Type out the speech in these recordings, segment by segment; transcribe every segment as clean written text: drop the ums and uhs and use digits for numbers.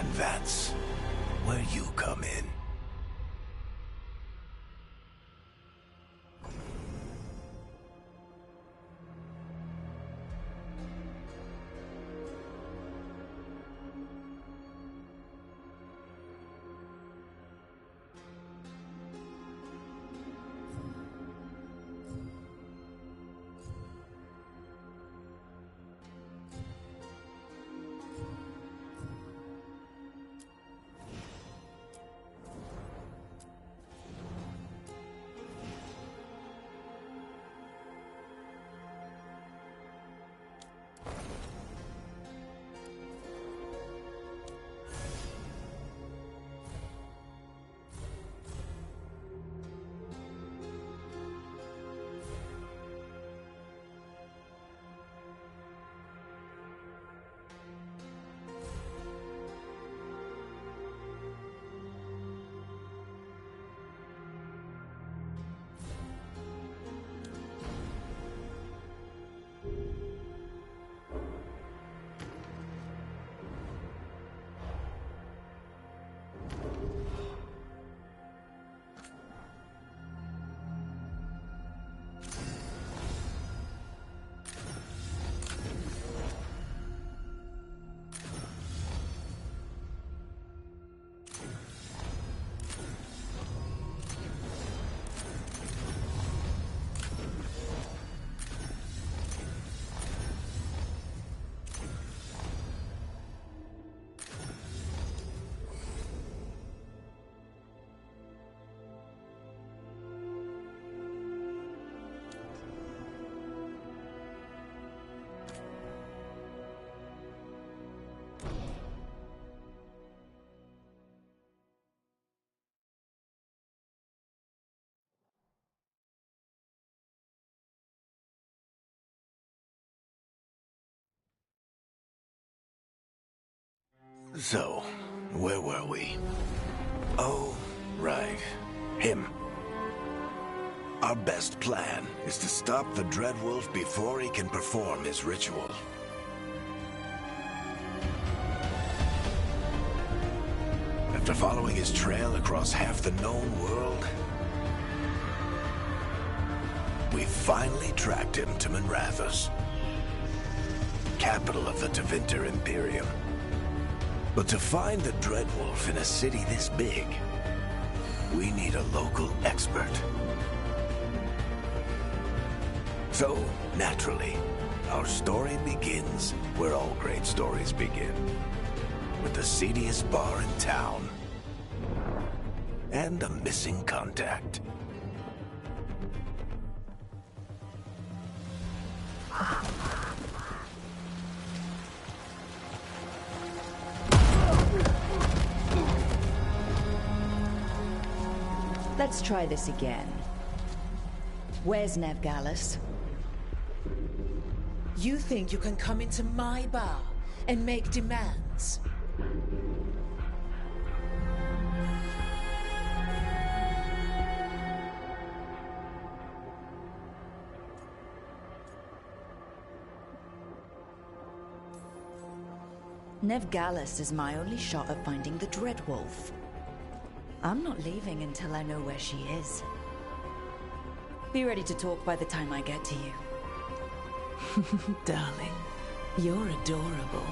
And that's where you come in. So, where were we? Oh, right. Him. Our best plan is to stop the Dreadwolf before he can perform his ritual. After following his trail across half the known world, we finally tracked him to Minrathous, capital of the Tevinter Imperium. But to find the Dreadwolf in a city this big, we need a local expert. So, naturally, our story begins where all great stories begin. With the seediest bar in town. And a missing contact. Let's try this again. Where's Nevgalis? You think you can come into my bar and make demands? Nevgalis is my only shot at finding the Dreadwolf. I'm not leaving until I know where she is. Be ready to talk by the time I get to you. Darling, you're adorable.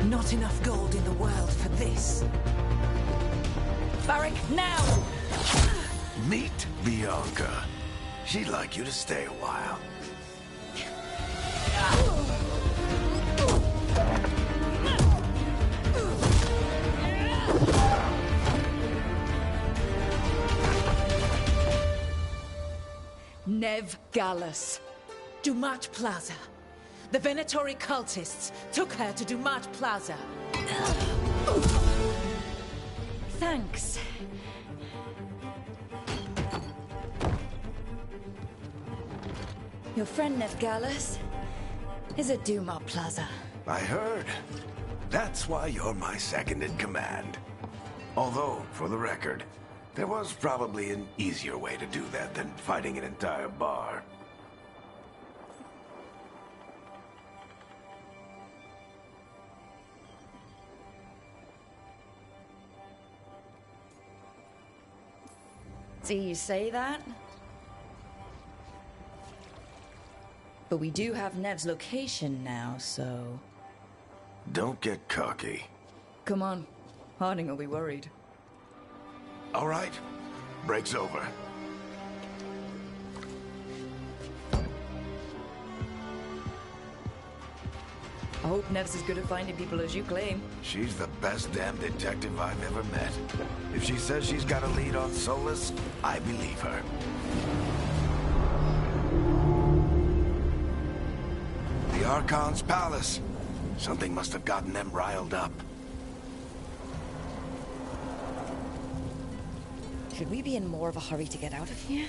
Not enough gold in the world for this. Varric, now! Meet Bianca. She'd like you to stay a while. Nevgalis. Dumat Plaza. The Venatori cultists took her to Dumat Plaza. Thanks. Your friend Nevgalis is at Dumont Plaza. I heard. That's why you're my second in command. Although, for the record, there was probably an easier way to do that than fighting an entire bar. See, you say that? But we do have Nev's location now, so... Don't get cocky. Come on. Harding will be worried. All right. Break's over. I hope Nev's as good at finding people as you claim. She's the best damn detective I've ever met. If she says she's got a lead on Solus, I believe her. The Archon's palace. Something must have gotten them riled up. Should we be in more of a hurry to get out of here?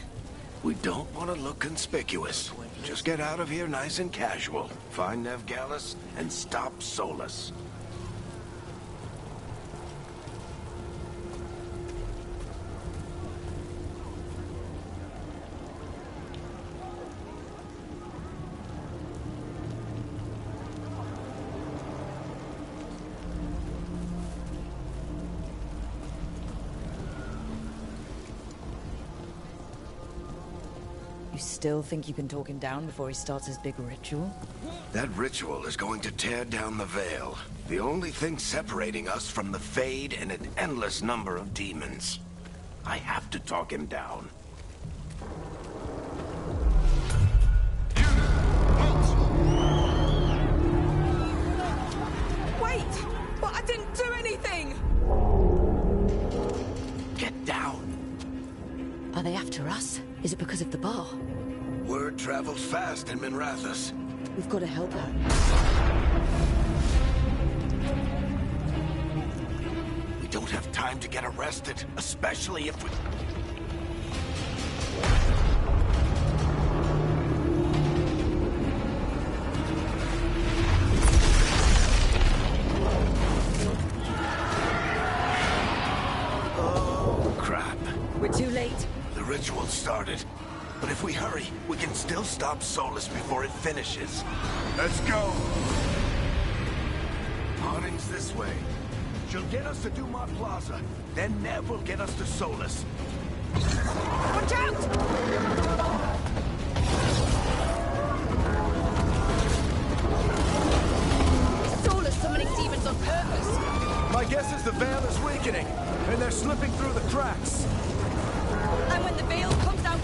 We don't want to look conspicuous. Just get out of here nice and casual. Find Nevgalis and stop Solus. You still think you can talk him down before he starts his big ritual? That ritual is going to tear down the veil. The only thing separating us from the Fade and an endless number of demons. I have to talk him down. Wait! But I didn't do anything! Get down. Are they after us? Is it because of the bar? Word travels fast in Minrathous. We've got to help her. We don't have time to get arrested, especially if we... Oh, crap. We're too late. The ritual started. But if we hurry, we can still stop Solus before it finishes. Let's go! Harding's this way. She'll get us to Dumont Plaza. Then Nev will get us to Solus. Watch out! Solus summoning demons on purpose! My guess is the veil is weakening, and they're slipping through the cracks. And when the veil comes out...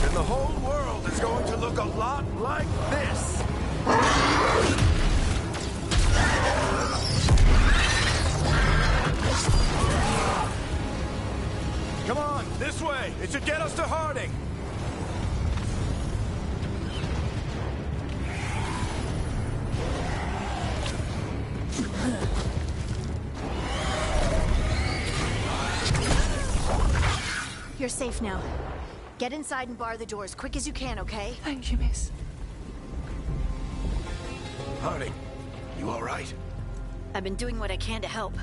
And the whole world is going to look a lot like this. Come on, this way. It should get us to Harding. You're safe now. Get inside and bar the doors quick as you can, okay? Thank you, miss. Harding, you all right? I've been doing what I can to help.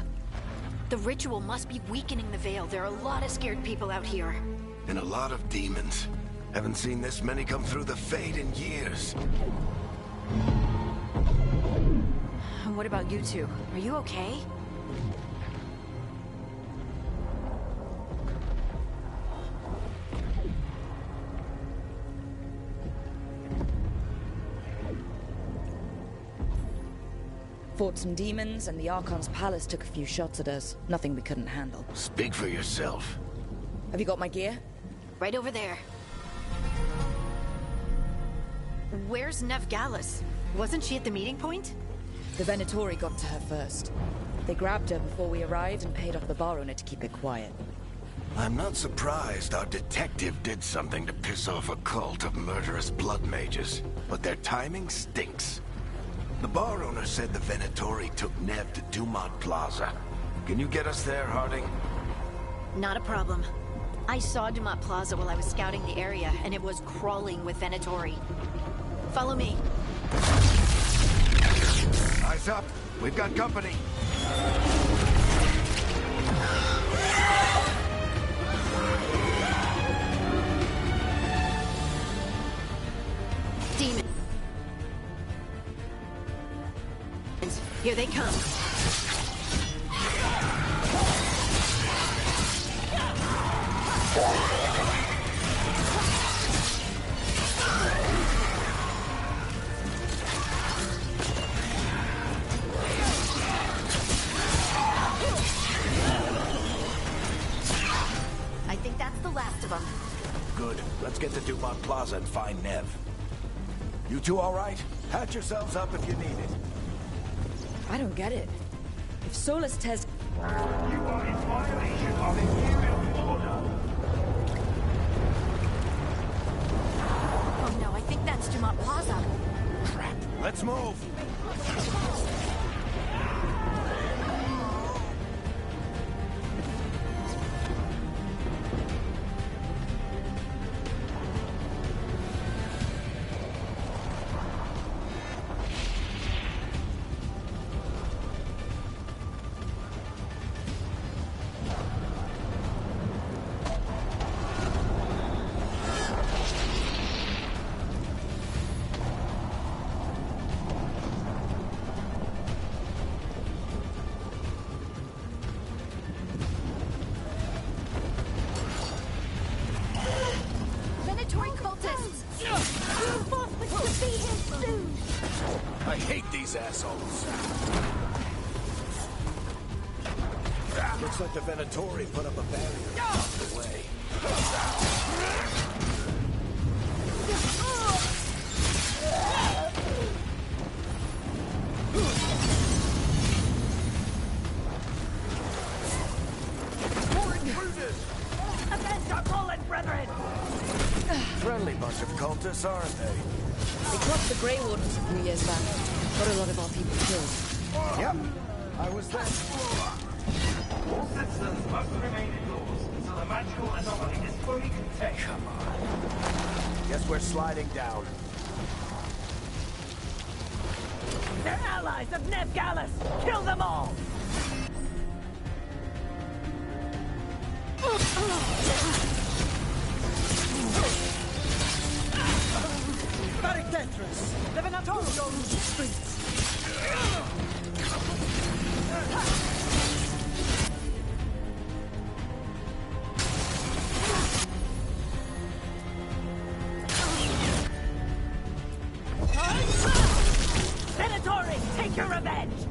The ritual must be weakening the veil. There are a lot of scared people out here. And a lot of demons. Haven't seen this many come through the Fade in years. And what about you two? Are you okay? Fought some demons, and the Archon's palace took a few shots at us. Nothing we couldn't handle. Speak for yourself. Have you got my gear? Right over there. Where's Nevgalis? Wasn't she at the meeting point? The Venatori got to her first. They grabbed her before we arrived and paid off the bar owner to keep it quiet. I'm not surprised our detective did something to piss off a cult of murderous blood mages, but their timing stinks. The bar owner said the Venatori took Nev to Dumont Plaza. Can you get us there, Harding? Not a problem. I saw Dumont Plaza while I was scouting the area, and it was crawling with Venatori. Follow me. Eyes up. We've got company. Demons. Here they come. I think that's the last of them. Good. Let's get to Dumont Plaza and find Nev. You two all right? Patch yourselves up if you need it. I don't get it. If Solus tears... You are in violation of Imperial order. Oh no, I think that's Dumont Plaza. Crap. Let's move. Venatori cultists! We're forced to be here soon! I hate these assholes. Looks like the Venatori put up a barrier out of the way. Avenge our fallen brethren! Friendly bunch of cultists, aren't they? They clocked the Grey Wardens a few years back. Got a lot of our people killed. Yep. I was there. All citizens must remain indoors until the magical anomaly is fully contained. Come on. Guess we're sliding down. They're allies of Nev Gallus! Kill them all! Tetris! The Venatori go lose the streets! Venatori, take your revenge!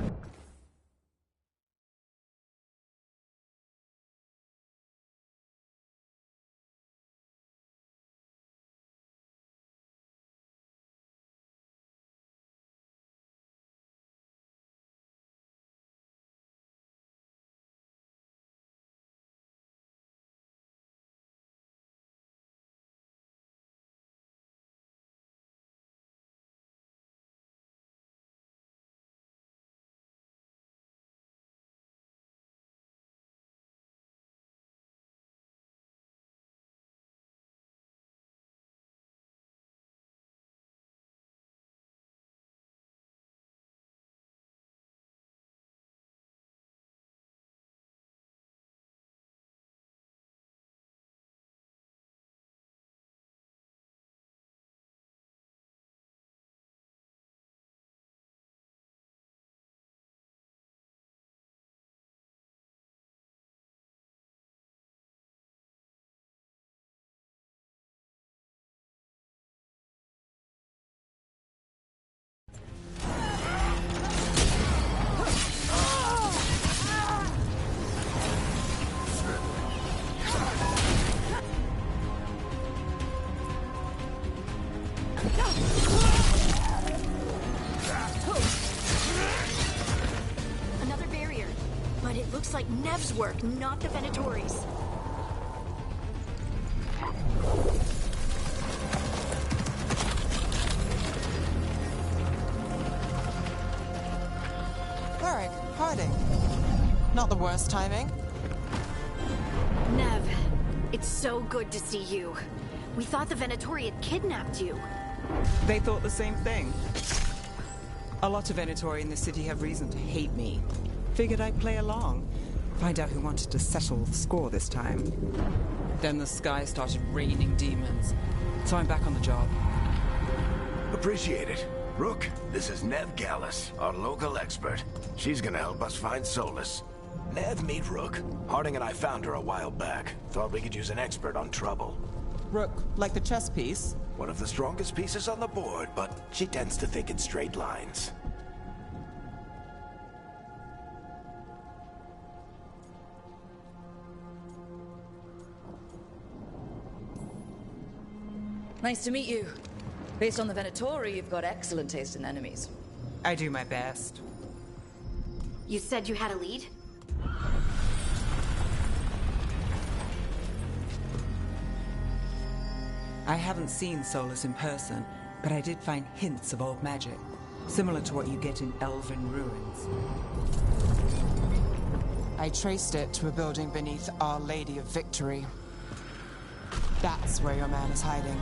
Another barrier. But it looks like Nev's work, not the Venatori's. Varric, Harding. Not the worst timing. Nev, It's so good to see you. We thought the Venatori had kidnapped you. They thought the same thing. A lot of Venatori in the city have reason to hate me. Figured I'd play along. Find out who wanted to settle the score this time. Then the sky started raining demons. So I'm back on the job. Appreciate it. Rook, this is Nev Gallus, our local expert. She's gonna help us find Solus. Nev, meet Rook. Harding and I found her a while back. Thought we could use an expert on trouble. Rook, like the chess piece? One of the strongest pieces on the board, but she tends to think in straight lines. Nice to meet you. Based on the Venatori, you've got excellent taste in enemies. I do my best. You said you had a lead? I haven't seen Solus in person, but I did find hints of old magic, similar to what you get in elven ruins. I traced it to a building beneath Our Lady of Victory. That's where your man is hiding.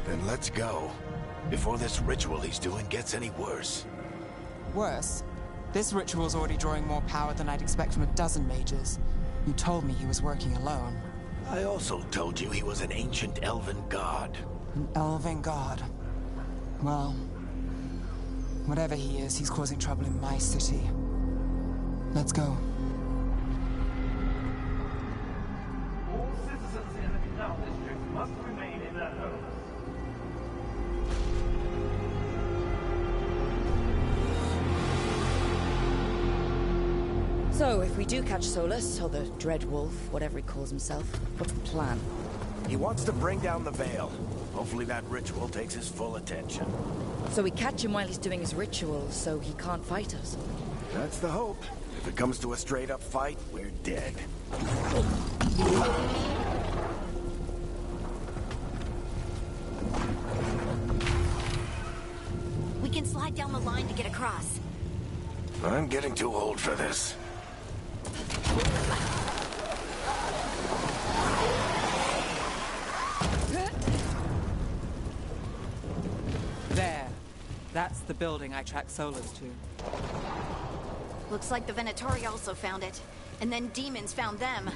Then let's go. Before this ritual he's doing gets any worse. Worse, this ritual's already drawing more power than I'd expect from a dozen mages. You told me he was working alone. I also told you he was an ancient elven god. An elven god. Well, whatever he is, he's causing trouble in my city. Let's go. All citizens in the Canal District must remain in their homes. So, if we do catch Solus, or the Dreadwolf, whatever he calls himself, what's the plan? He wants to bring down the Veil. Hopefully that ritual takes his full attention. So we catch him while he's doing his ritual, so he can't fight us. That's the hope. If it comes to a straight-up fight, we're dead. We can slide down the line to get across. I'm getting too old for this. There. That's the building I tracked Solus to. Looks like the Venatori also found it. And then demons found them.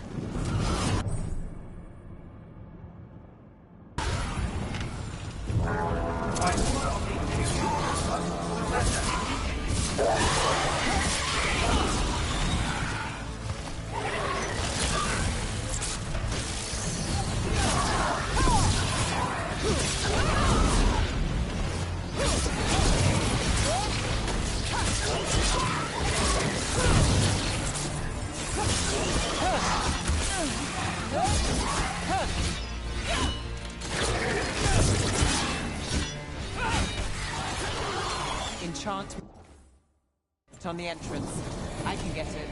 Enchant on the entrance. I can get it.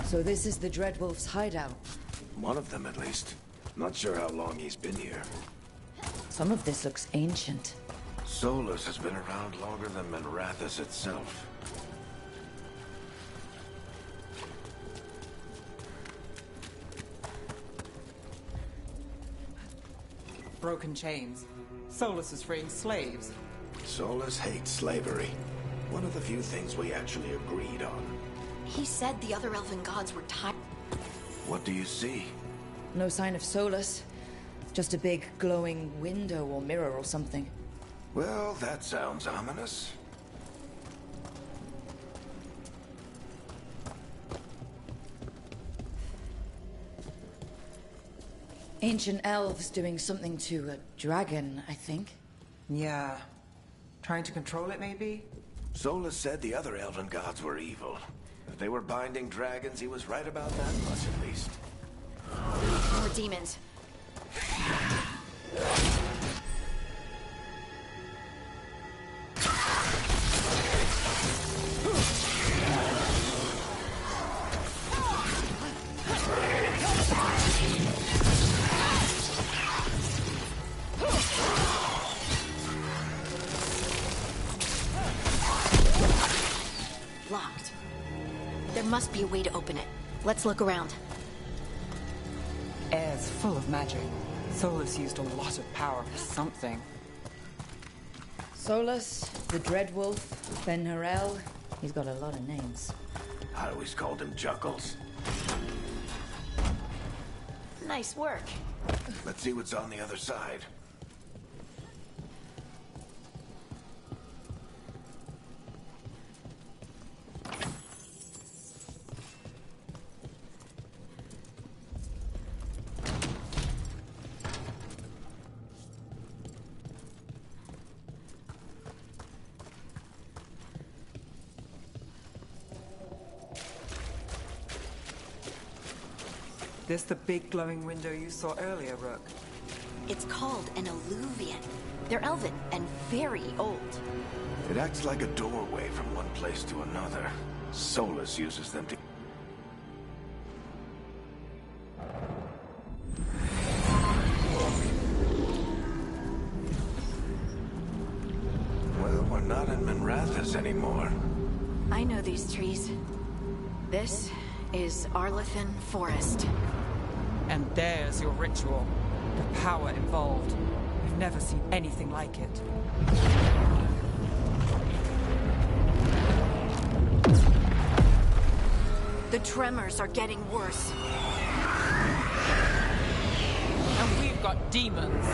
So this is the Dreadwolf's hideout. One of them, at least. Not sure how long he's been here. Some of this looks ancient. Solus has been around longer than Manrathus itself. Broken chains. Solus is freeing slaves. Solus hates slavery. One of the few things we actually agreed on. He said the other elven gods were tired. What do you see? No sign of Solus. Just a big glowing window or mirror or something. Well, that sounds ominous. Ancient elves doing something to a dragon, I think. Yeah. Trying to control it, maybe? Solus said the other elven gods were evil. If they were binding dragons, he was right about that much at least. More demons. Locked. There must be a way to open it. Let's look around. Air's full of magic. Solus used a lot of power for something. Solus, the Dreadwolf, Ben Harel. He's got a lot of names. I always called him Juggles. Nice work. Let's see what's on the other side. This the big glowing window you saw earlier, Rook? It's called an alluvian. They're elven and very old. It acts like a doorway from one place to another. Solus uses them to... Well, we're not in Minrathous anymore. I know these trees. This is Arlethan Forest. And there's your ritual. The power involved. We've never seen anything like it. The tremors are getting worse. And we've got demons.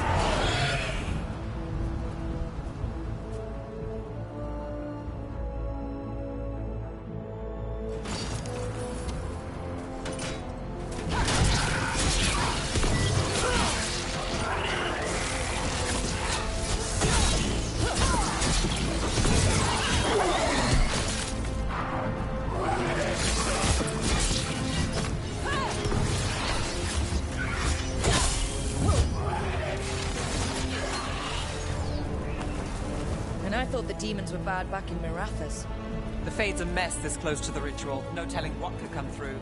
And I thought the demons were bad back in Minrathous. The Fade's a mess this close to the ritual. No telling what could come through.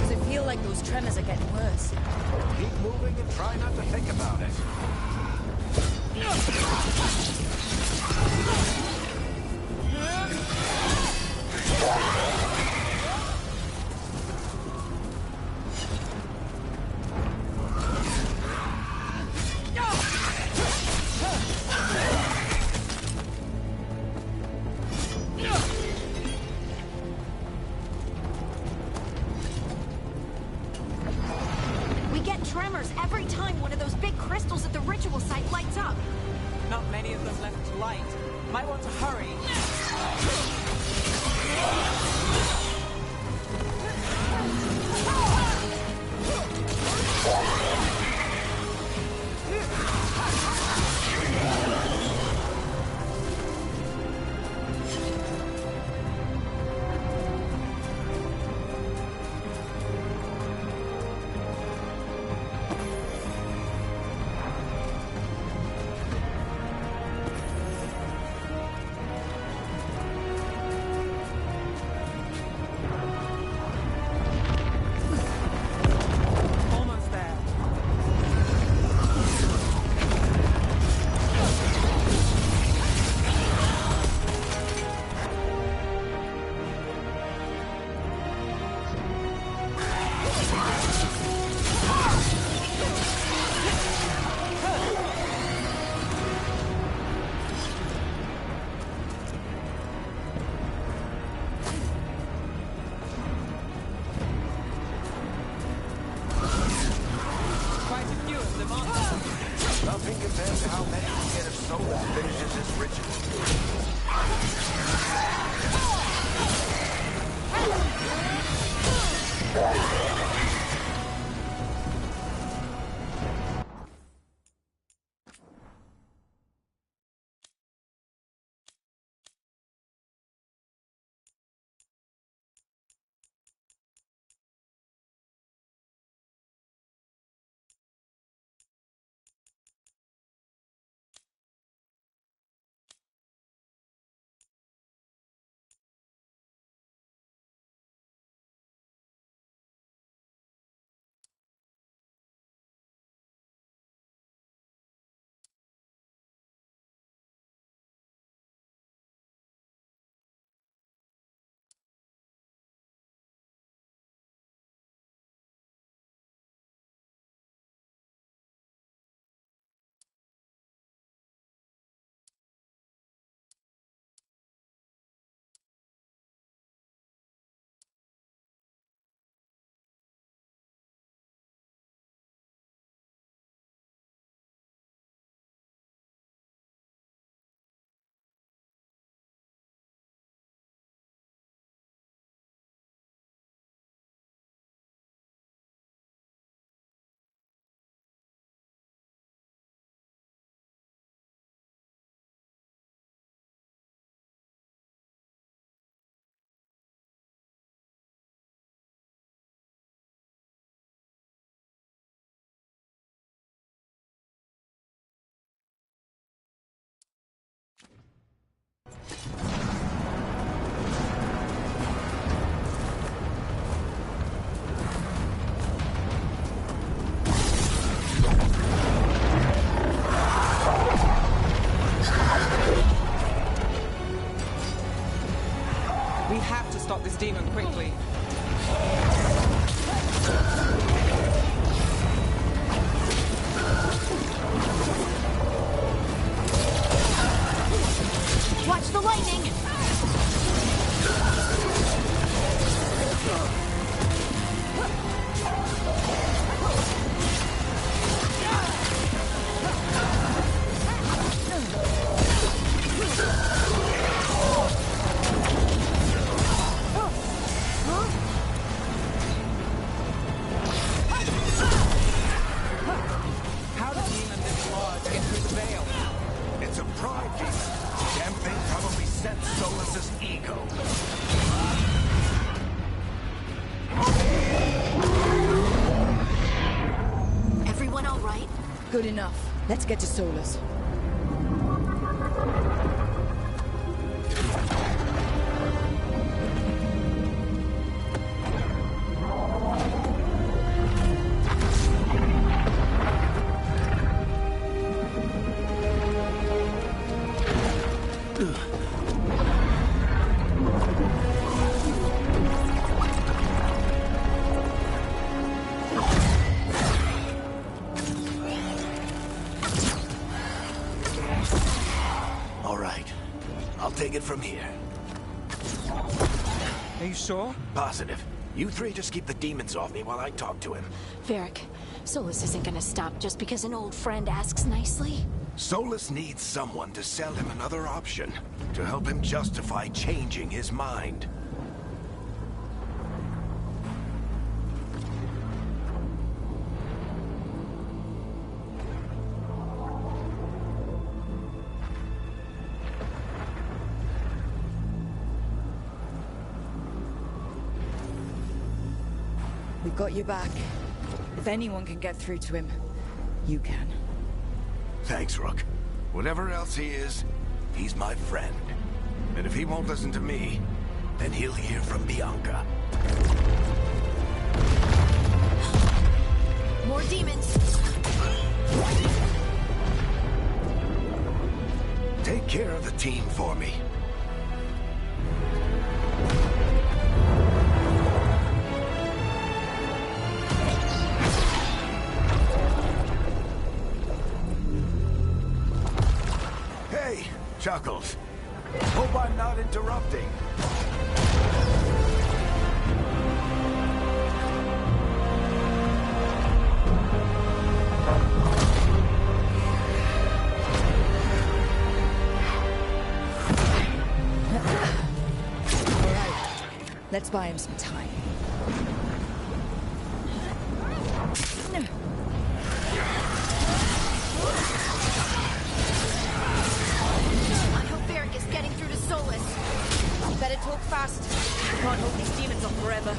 Does it feel like those tremors are getting worse? Keep moving and try not to think about it. We get tremors every time one of those big crystals at the ritual site lights up. Not many of them left to light. Might want to hurry. We have to stop this demon quickly. Watch the lightning! How did demon this large get through the veil? It's a pride demon. Damn thing probably sensed Solus's ego. Everyone all right? Good enough. Let's get to Solus. All right. I'll take it from here. Are you sure? Positive. You three just keep the demons off me while I talk to him. Varric, Solus isn't gonna stop just because an old friend asks nicely. Solus needs someone to sell him another option, to help him justify changing his mind. We've got you back. If anyone can get through to him, you can. Thanks, Rook. Whatever else he is, he's my friend. And if he won't listen to me, then he'll hear from Bianca. More demons! Take care of the team for me. Hey, Chuckles. Hope I'm not interrupting. All right. Let's buy him some time. I hope Varric is getting through to Solus. Better talk fast. Can't hold these demons off forever.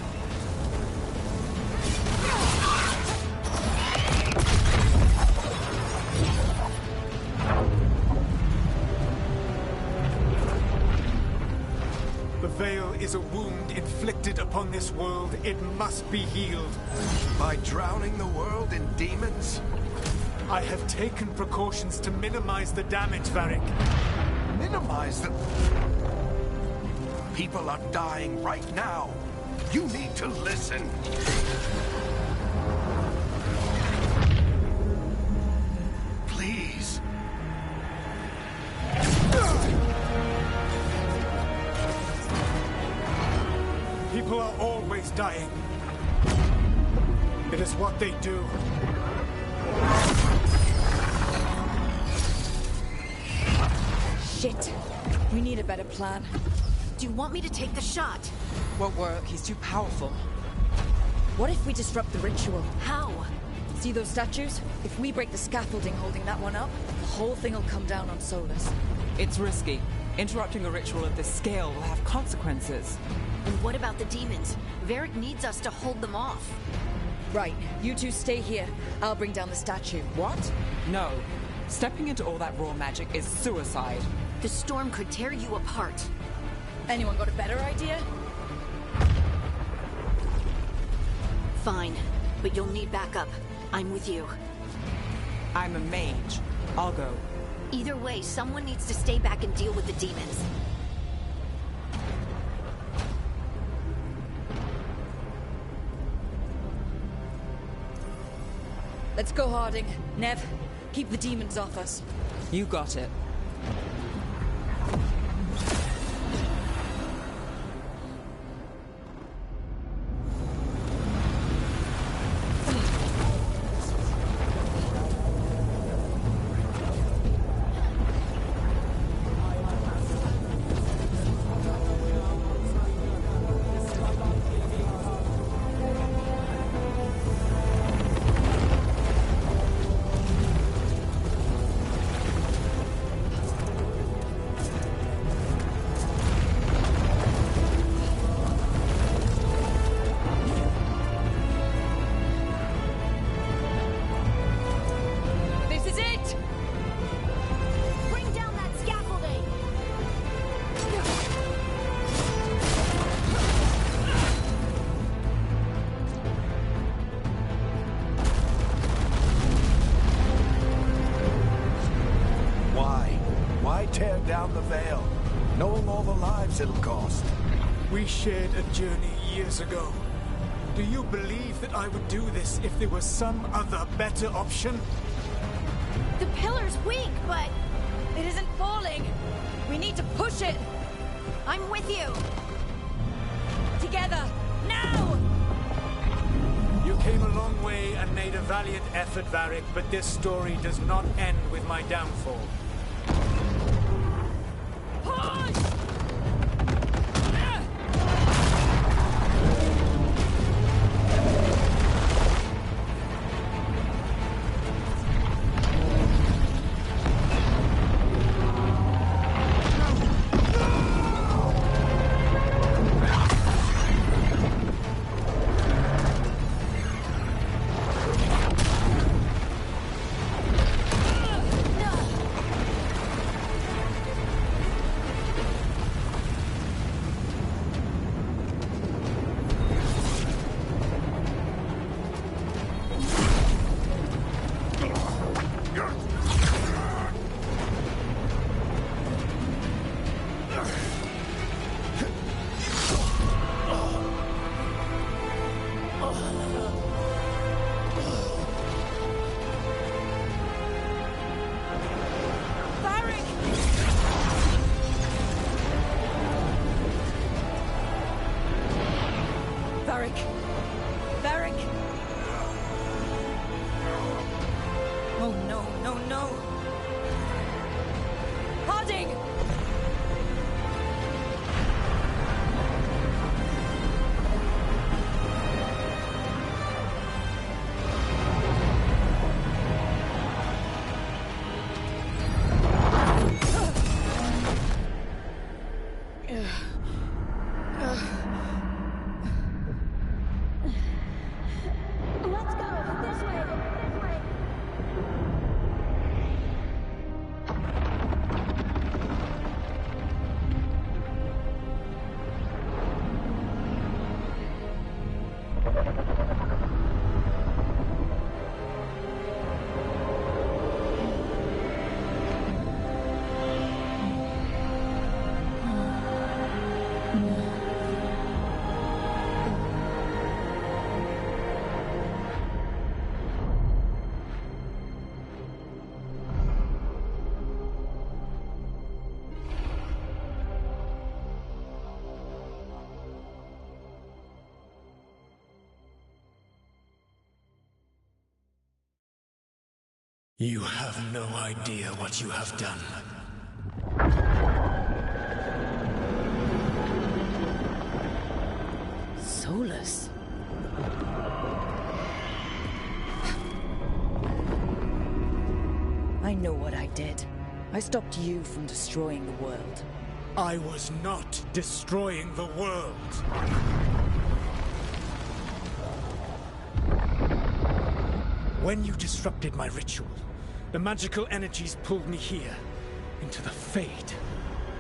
The Veil is a wound inflicted upon this world. It must be healed. By drowning the world in demons? I have taken precautions to minimize the damage, Varric. Minimize the... People are dying right now. You need to listen. Please. People are always dying. It is what they do. Shit. We need a better plan. Do you want me to take the shot? Won't work. He's too powerful. What if we disrupt the ritual? How? See those statues? If we break the scaffolding holding that one up, the whole thing will come down on Solus. It's risky. Interrupting a ritual of this scale will have consequences. And what about the demons? Varric needs us to hold them off. Right. You two stay here. I'll bring down the statue. What? No. Stepping into all that raw magic is suicide. The storm could tear you apart. Anyone got a better idea? Fine, but you'll need backup. I'm with you. I'm a mage. I'll go. Either way, someone needs to stay back and deal with the demons. Let's go, Harding. Nev, keep the demons off us. You got it. Tear down the veil, knowing all the lives it'll cost. We shared a journey years ago. Do you believe that I would do this if there was some other better option? The pillar's weak, but It isn't falling. We need to push it. I'm with you. Together, now! You came a long way and made a valiant effort, Varric, but this story does not end with my downfall. Varric! Oh no, no, no! Harding! You have no idea what you have done. Solus? I know what I did. I stopped you from destroying the world. I was not destroying the world. When you disrupted my ritual, the magical energies pulled me here, into the Fade.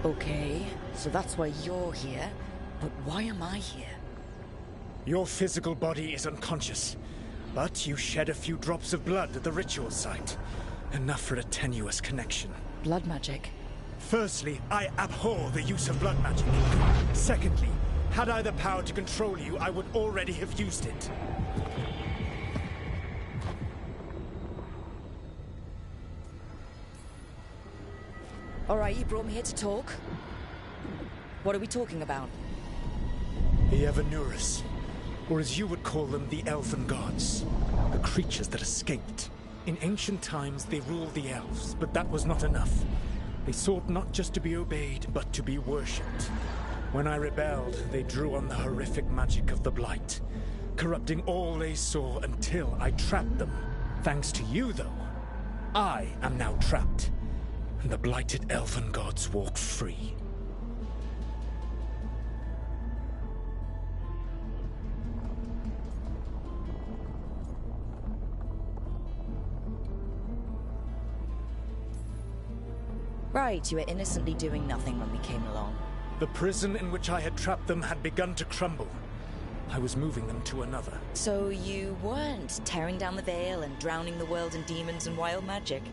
Okay, so that's why you're here. But why am I here? Your physical body is unconscious, but you shed a few drops of blood at the ritual site. Enough for a tenuous connection. Blood magic? Firstly, I abhor the use of blood magic. Secondly, had I the power to control you, I would already have used it. Alright, you brought me here to talk. What are we talking about? The Evanurus, or as you would call them, the Elven Gods. The creatures that escaped. In ancient times, they ruled the elves, but that was not enough. They sought not just to be obeyed, but to be worshipped. When I rebelled, they drew on the horrific magic of the Blight, corrupting all they saw until I trapped them. Thanks to you, though, I am now trapped, and the blighted Elven Gods walk free. Right, you were innocently doing nothing when we came along. The prison in which I had trapped them had begun to crumble. I was moving them to another. So you weren't tearing down the veil and drowning the world in demons and wild magic?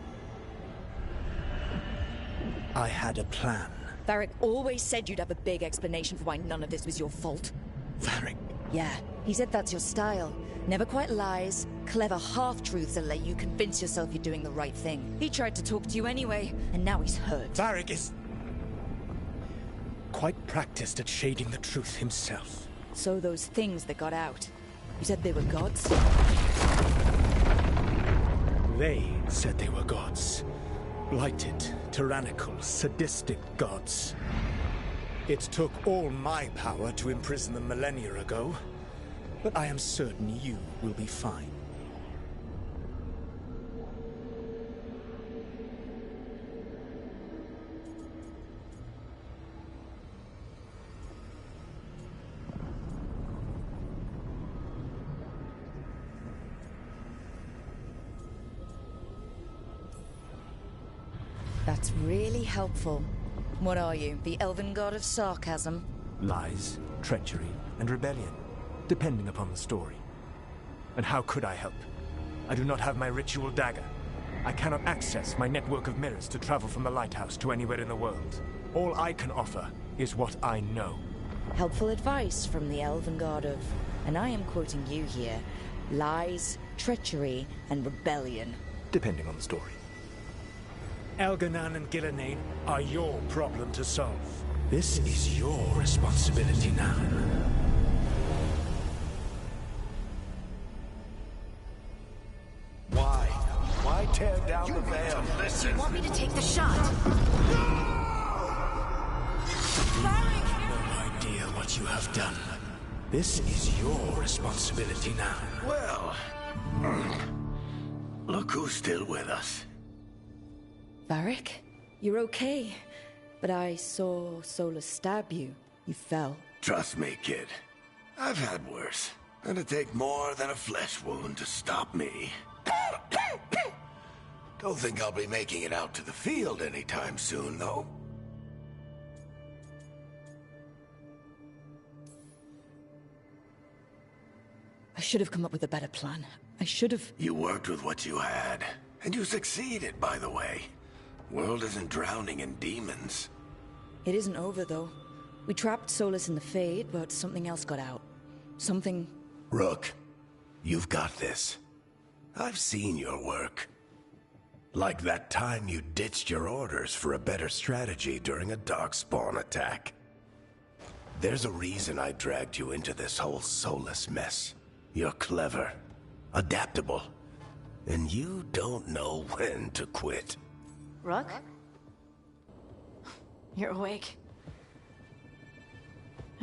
I had a plan. Varric always said you'd have a big explanation for why none of this was your fault. Varric? Yeah, he said that's your style. Never quite lies, clever half-truths that let you convince yourself you're doing the right thing. He tried to talk to you anyway, and now he's hurt. Varric is quite practiced at shading the truth himself. So those things that got out, you said they were gods? They said they were gods. Blighted, tyrannical, sadistic gods. It took all my power to imprison them millennia ago, but I am certain you will be fine. That's really helpful. What are you, the Elven God of Sarcasm? Lies, treachery, and rebellion, depending upon the story. And how could I help? I do not have my ritual dagger. I cannot access my network of mirrors to travel from the lighthouse to anywhere in the world. All I can offer is what I know. Helpful advice from the Elven God of, and I am quoting you here, lies, treachery, and rebellion. Depending on the story. Elganan and Gillenane are your problem to solve. This is your responsibility now. Why tear down the veil? Do you want me to take the shot? No idea what you have done. This is your responsibility now. Well, look who's still with us. Varric, you're okay. But I saw Solus stab you. You fell. Trust me, kid. I've had worse. It'd take more than a flesh wound to stop me. Don't think I'll be making it out to the field anytime soon, though. I should have come up with a better plan. I should have... You worked with what you had. And you succeeded, by the way. World isn't drowning in demons. It isn't over, though. We trapped Solus in the Fade, but something else got out. Something... Rook, you've got this. I've seen your work. Like that time you ditched your orders for a better strategy during a darkspawn attack. There's a reason I dragged you into this whole Solus mess. You're clever, adaptable, and you don't know when to quit. Rook? You're awake.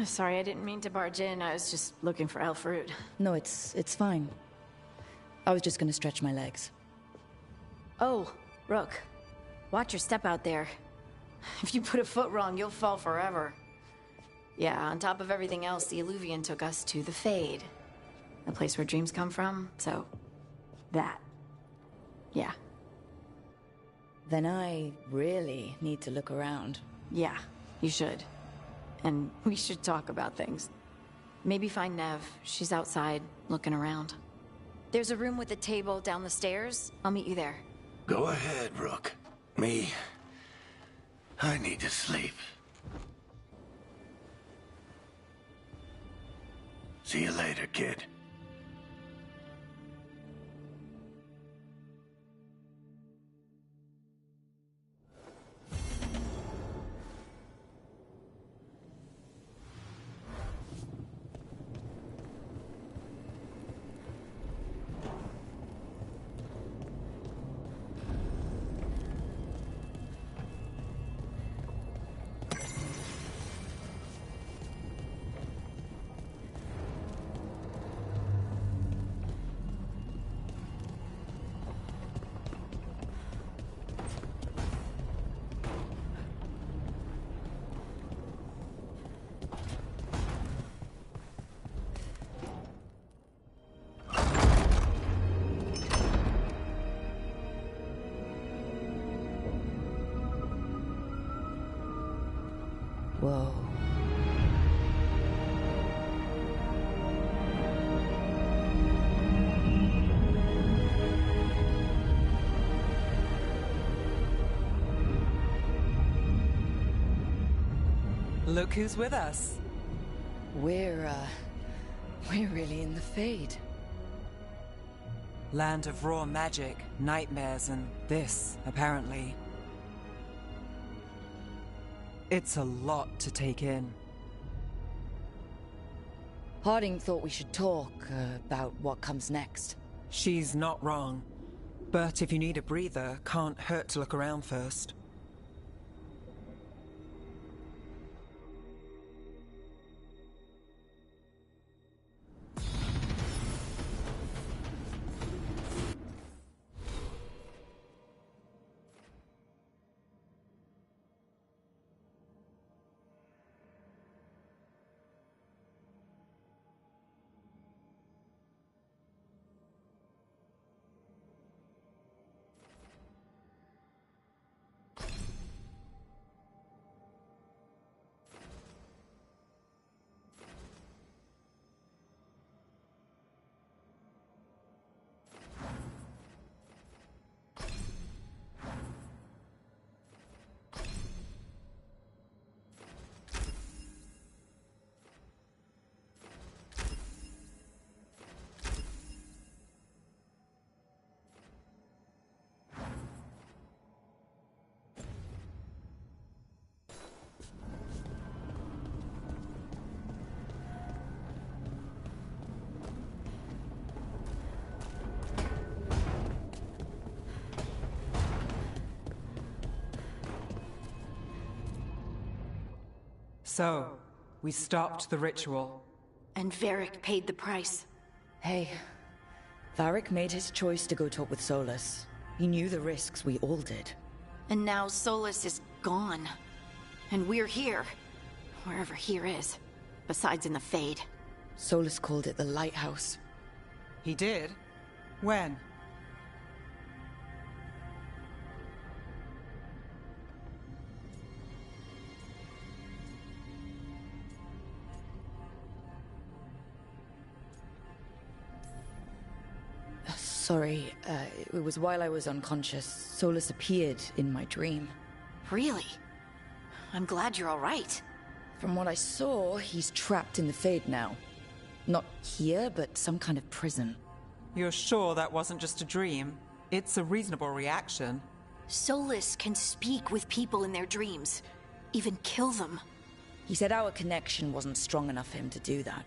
Sorry, I didn't mean to barge in. I was just looking for elf fruit. No, it's fine. I was just gonna stretch my legs. Oh, Rook. Watch your step out there. If you put a foot wrong, you'll fall forever. Yeah, on top of everything else, the Illuvian took us to the Fade. The place where dreams come from, so... that. Yeah. Then I really need to look around. Yeah, you should. And we should talk about things. Maybe find Nev. She's outside, looking around. There's a room with a table down the stairs. I'll meet you there. Go ahead, Rook. I need to sleep. See you later, kid. Whoa. Look who's with us. We're really in the Fade. Land of raw magic, nightmares, and this, apparently. It's a lot to take in. Harding thought we should talk about what comes next. She's not wrong. But if you need a breather, can't hurt to look around first. So, we stopped the ritual. And Varric paid the price. Hey, Varric made his choice to go talk with Solus. He knew the risks, we all did. And now Solus is gone. And we're here. Wherever here is. Besides in the Fade. Solus called it the Lighthouse. He did? When? Sorry, it was while I was unconscious. Solus appeared in my dream. Really? I'm glad you're all right. From what I saw, he's trapped in the Fade now. Not here, but some kind of prison. You're sure that wasn't just a dream? It's a reasonable reaction. Solus can speak with people in their dreams. Even kill them. He said our connection wasn't strong enough for him to do that.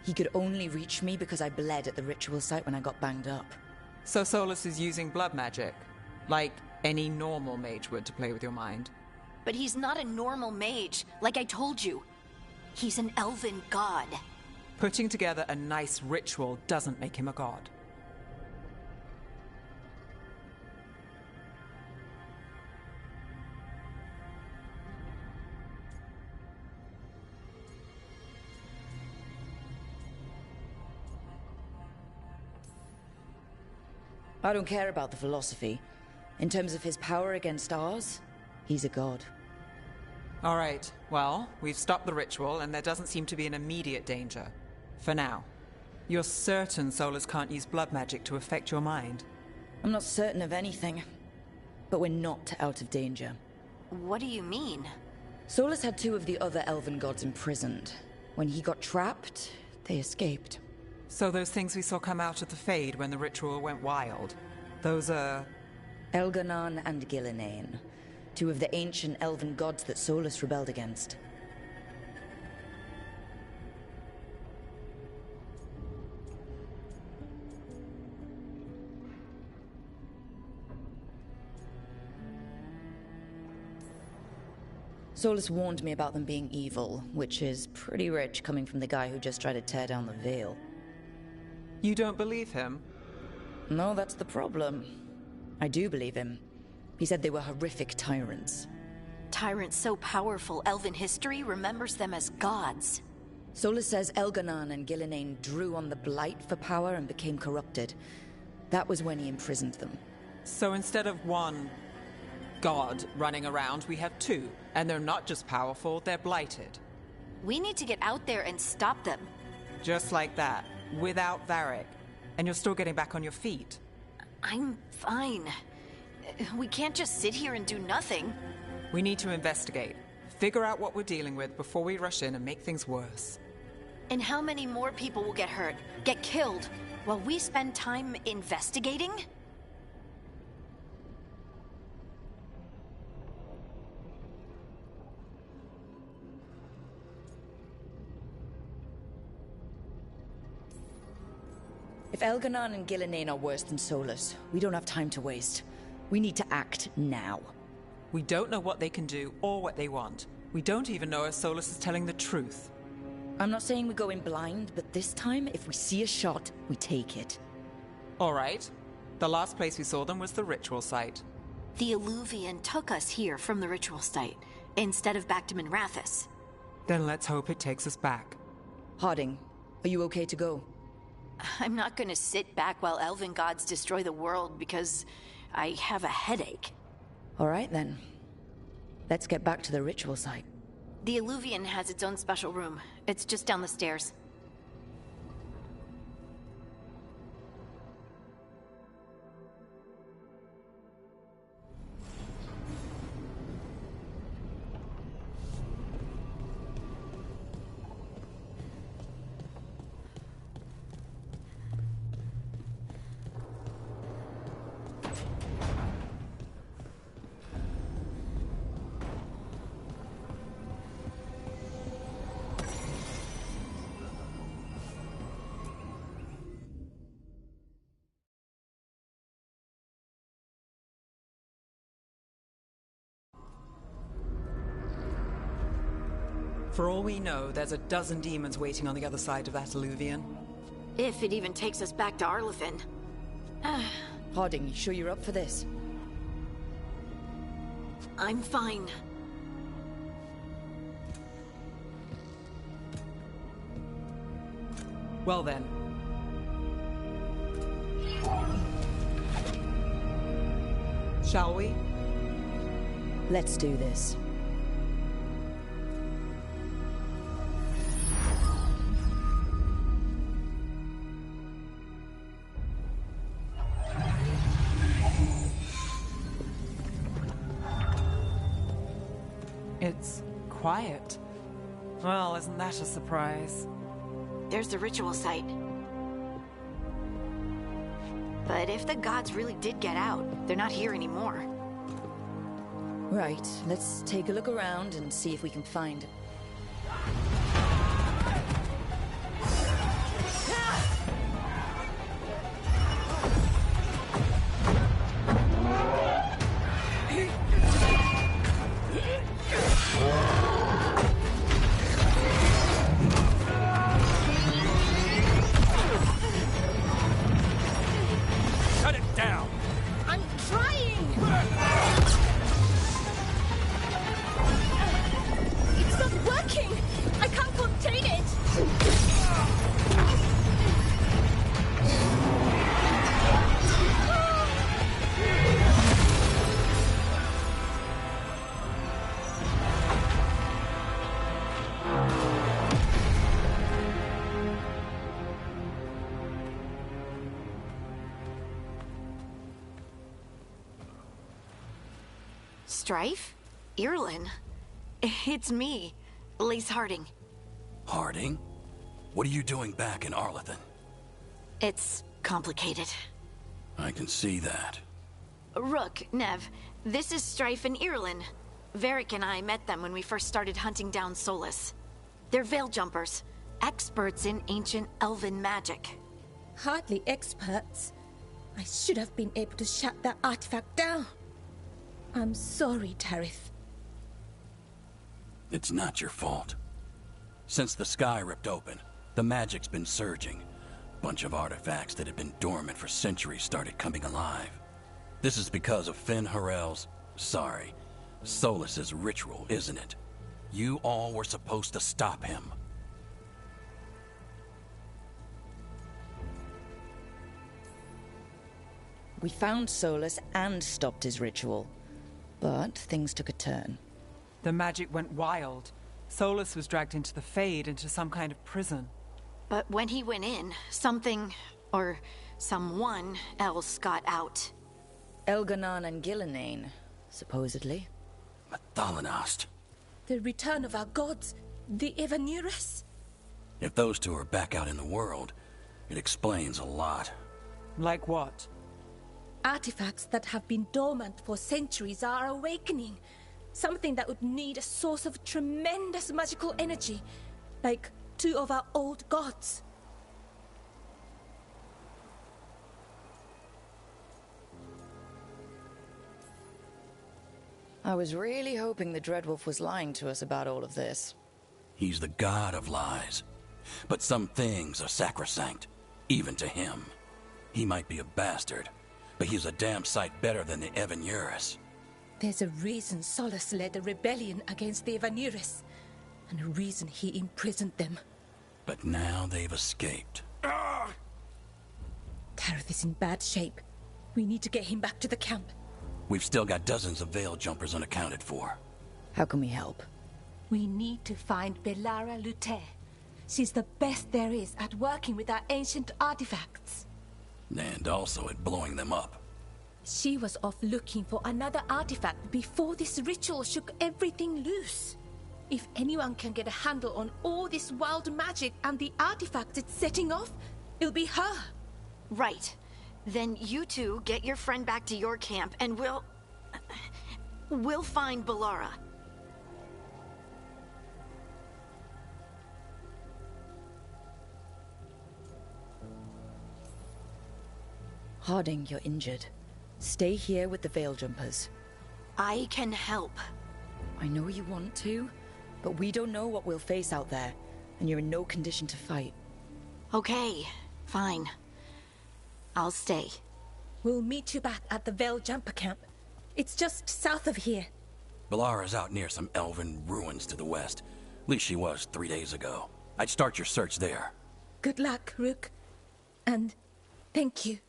He could only reach me because I bled at the ritual site when I got banged up. So Solus is using blood magic? Like any normal mage would to play with your mind? But he's not a normal mage, like I told you. He's an elven god. Putting together a nice ritual doesn't make him a god. I don't care about the philosophy. In terms of his power against ours, he's a god. All right, well, we've stopped the ritual and there doesn't seem to be an immediate danger. For now. You're certain Solus can't use blood magic to affect your mind? I'm not certain of anything, but we're not out of danger. What do you mean? Solus had two of the other elven gods imprisoned. When he got trapped, they escaped. So those things we saw come out of the Fade when the ritual went wild, those are... Elganon and Gillinane, two of the ancient elven gods that Solus rebelled against. Solus warned me about them being evil, which is pretty rich coming from the guy who just tried to tear down the veil. You don't believe him? No, that's the problem. I do believe him. He said they were horrific tyrants. Tyrants so powerful, elven history remembers them as gods. Solus says Elganon and Gillinane drew on the Blight for power and became corrupted. That was when he imprisoned them. So instead of one god running around, we have two. And they're not just powerful, they're blighted. We need to get out there and stop them. Just like that, without Varric. And you're still getting back on your feet. I'm fine. We can't just sit here and do nothing. We need to investigate. Figure out what we're dealing with before we rush in and make things worse. And how many more people will get hurt, get killed, while we spend time investigating? If Elganon and Gillenane are worse than Solus, we don't have time to waste. We need to act now. We don't know what they can do or what they want. We don't even know if Solus is telling the truth. I'm not saying we go in blind, but this time, if we see a shot, we take it. All right. The last place we saw them was the ritual site. The Illuvian took us here from the ritual site, instead of back to Minrathous. Then let's hope it takes us back. Harding, are you okay to go? I'm not gonna sit back while elven gods destroy the world because I have a headache. All right, then. Let's get back to the ritual site. The Illuvian has its own special room. It's just down the stairs. For all we know, there's a dozen demons waiting on the other side of that Illuvian. If it even takes us back to Arlithin. Harding, you sure you're up for this? I'm fine. Well then. Shall we? Let's do this. It's quiet. Well, isn't that a surprise? There's the ritual site. But if the gods really did get out, they're not here anymore. Right, let's take a look around and see if we can find... Shut it down! I'm trying! It's not working! I can't contain it! Strife? Irlin? It's me, Lace Harding. Harding? What are you doing back in Arlithin? It's complicated. I can see that. Rook, Nev, this is Strife and Irlin. Varric and I met them when we first started hunting down Solus. They're veil jumpers, experts in ancient elven magic. Hardly experts. I should have been able to shut that artifact down. I'm sorry, Tarith. It's not your fault. Since the sky ripped open, the magic's been surging. Bunch of artifacts that had been dormant for centuries started coming alive. This is because of Finn Harel's... Solus's ritual, isn't it? You all were supposed to stop him. We found Solus and stopped his ritual. But things took a turn. The magic went wild. Solus was dragged into the Fade, into some kind of prison. But when he went in, something, or someone else got out. Elganon and Gillenane, supposedly. Mathalanost. The return of our gods, the Evanurus. If those two are back out in the world, it explains a lot. Like what? Artifacts that have been dormant for centuries are awakening. Something that would need a source of tremendous magical energy, like two of our old gods. I was really hoping the Dreadwolf was lying to us about all of this. He's the god of lies. But some things are sacrosanct, even to him. He might be a bastard, but he's a damn sight better than the Evanurus. There's a reason Solus led a rebellion against the Evanurus, and a reason he imprisoned them. But now they've escaped. Tareth is in bad shape. We need to get him back to the camp. We've still got dozens of Veil Jumpers unaccounted for. How can we help? We need to find Belara Lute. She's the best there is at working with our ancient artifacts. And also at blowing them up. She was off looking for another artifact before this ritual shook everything loose. If anyone can get a handle on all this wild magic and the artifacts it's setting off, it'll be her. Right. Then you two get your friend back to your camp and we'll find Belara. Harding, you're injured. Stay here with the Veil Jumpers. I can help. I know you want to, but we don't know what we'll face out there, and you're in no condition to fight. Okay, fine. I'll stay. We'll meet you back at the Veil Jumper camp. It's just south of here. Belara's out near some elven ruins to the west. At least she was 3 days ago. I'd start your search there. Good luck, Rook. And thank you.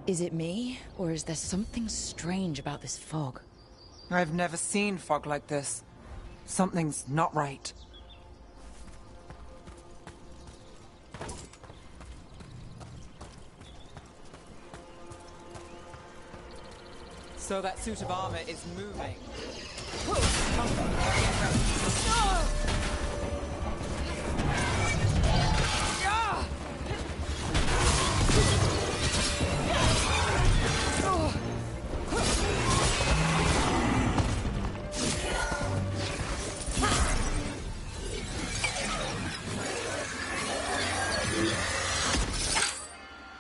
Is it me, or is there something strange about this fog? I've never seen fog like this. Something's not right. So that suit of armor is moving.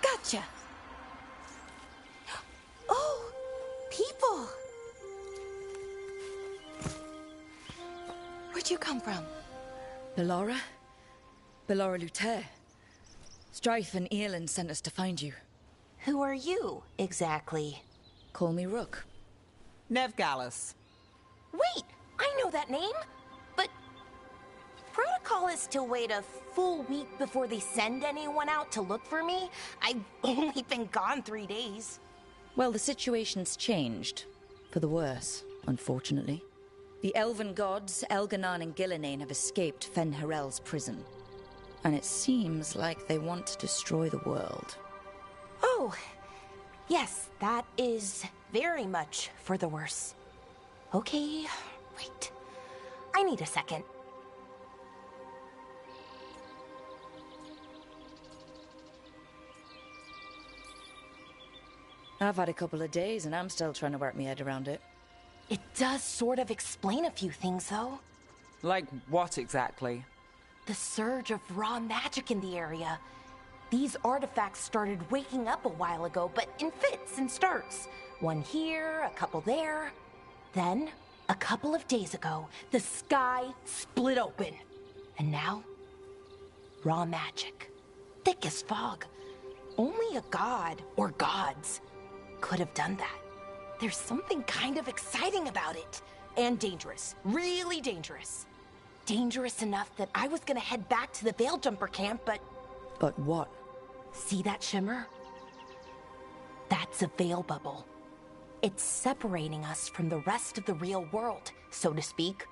Gotcha. Oh, people. Where'd you come from? Belara? Belara Lute. Strife and Earlin sent us to find you. Who are you, exactly? Call me Rook. Nev Gallus. Wait, I know that name! But protocol is to wait a full week before they send anyone out to look for me. I've only been gone 3 days. Well, the situation's changed. For the worse, unfortunately. The elven gods, Elganon and Gillenane, have escaped Fen'Harel's prison. And it seems like they want to destroy the world. Oh, yes, that is very much for the worse. Okay, wait. I need a second. I've had a couple of days and I'm still trying to work my head around it. It does sort of explain a few things, though. Like what exactly? The surge of raw magic in the area. These artifacts started waking up a while ago, but in fits and starts. One here, a couple there. Then, a couple of days ago, the sky split open. And now, Raw magic. Thick as fog. Only a god, or gods, could have done that. There's something kind of exciting about it. And dangerous. Really dangerous. Dangerous enough that I was gonna head back to the Veil Jumper camp, but... But what? See that shimmer? That's a veil bubble. It's separating us from the rest of the real world, so to speak.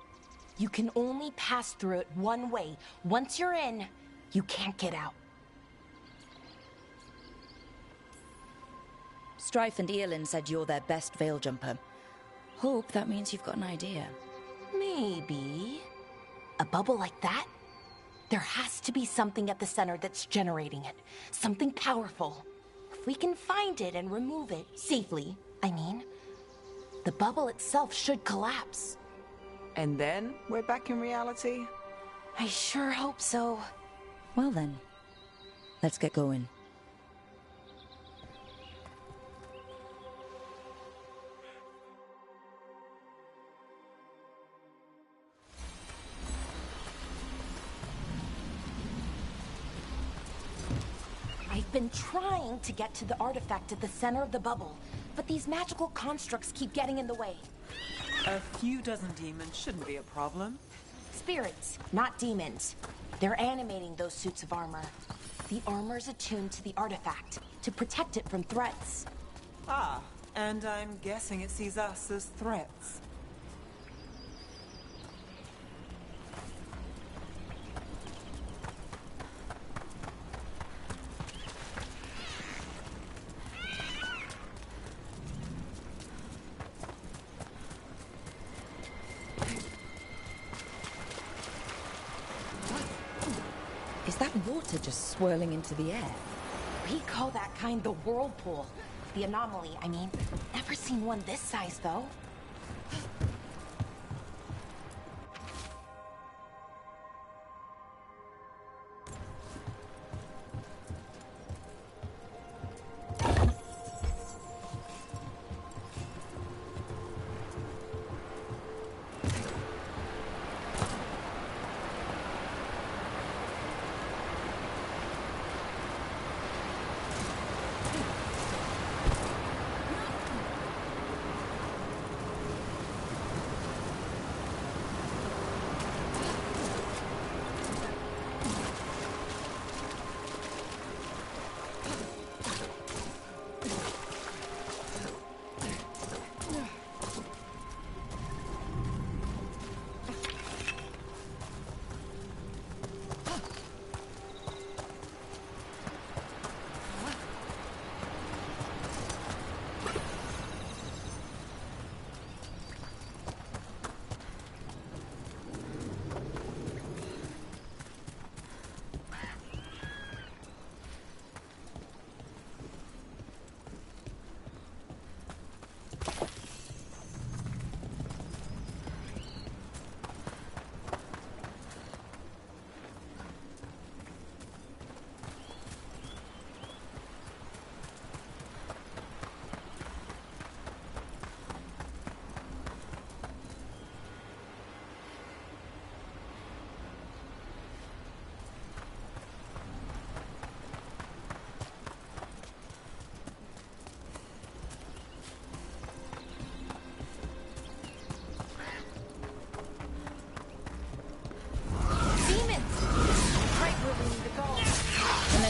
You can only pass through it one way. Once you're in, you can't get out. Strife and Eolin said you're their best veil jumper. Hope that means you've got an idea. Maybe. A bubble like that? There has to be something at the center that's generating it. Something powerful. If we can find it and remove it, safely, I mean, the bubble itself should collapse. And then we're back in reality? I sure hope so. Well then, let's get going. I've been trying to get to the artifact at the center of the bubble, but these magical constructs keep getting in the way. A few dozen demons shouldn't be a problem. Spirits, not demons. They're animating those suits of armor. The armor's attuned to the artifact, to protect it from threats. Ah, and I'm guessing it sees us as threats. Is that water just swirling into the air? We call that kind the whirlpool. The anomaly, I mean. Never seen one this size, though.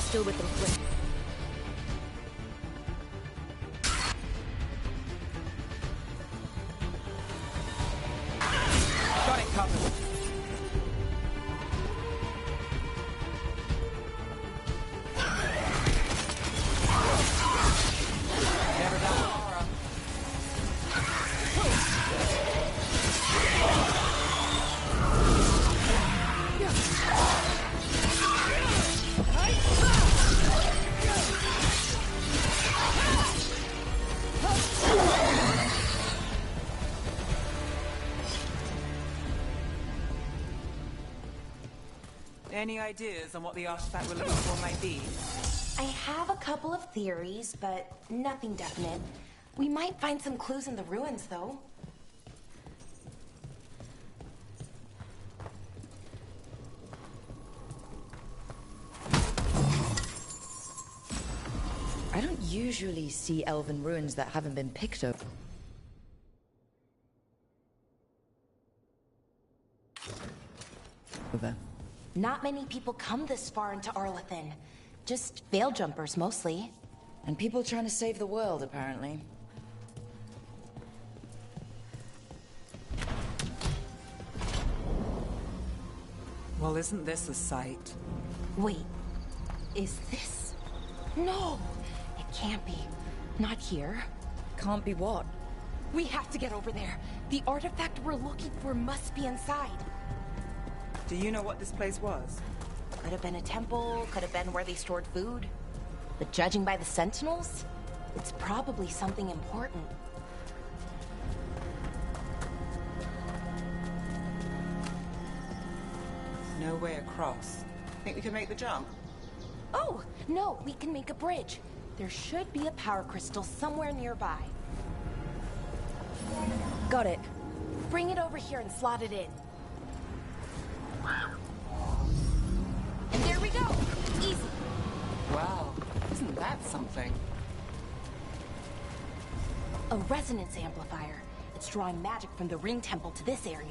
Still with them quick. Got it covered. Never done Laura. Any ideas on what the artifact we're looking for might be? I have a couple of theories, but nothing definite. We might find some clues in the ruins, though. I don't usually see elven ruins that haven't been picked up. Over. Not many people come this far into Arlathan. Just veil jumpers, mostly. And people trying to save the world, apparently. Well, isn't this a sight? Wait, is this? No, it can't be. Not here. Can't be what? We have to get over there. The artifact we're looking for must be inside. Do you know what this place was? Could have been a temple, could have been where they stored food. But judging by the sentinels, it's probably something important. No way across. Think we can make the jump? Oh, no, we can make a bridge. There should be a power crystal somewhere nearby. Got it. Bring it over here and slot it in. And there we go! Easy. Wow, isn't that something? A resonance amplifier. It's drawing magic from the ring temple to this area.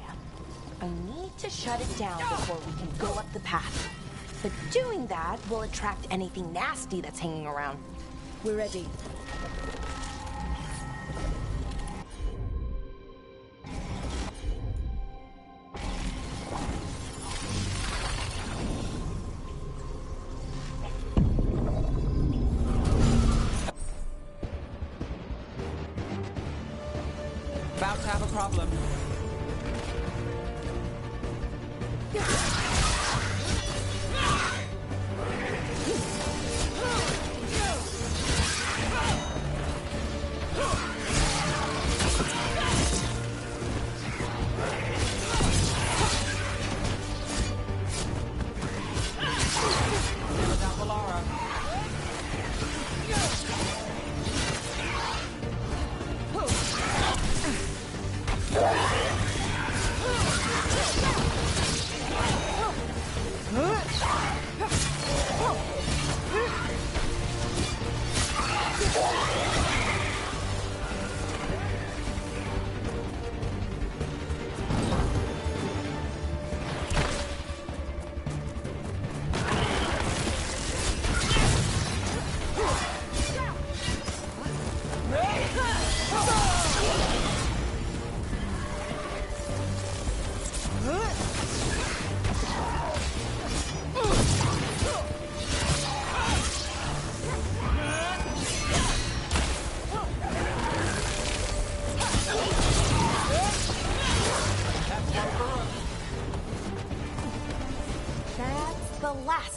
I need to shut it down before we can go up the path. But doing that will attract anything nasty that's hanging around. We're ready. About to have a problem.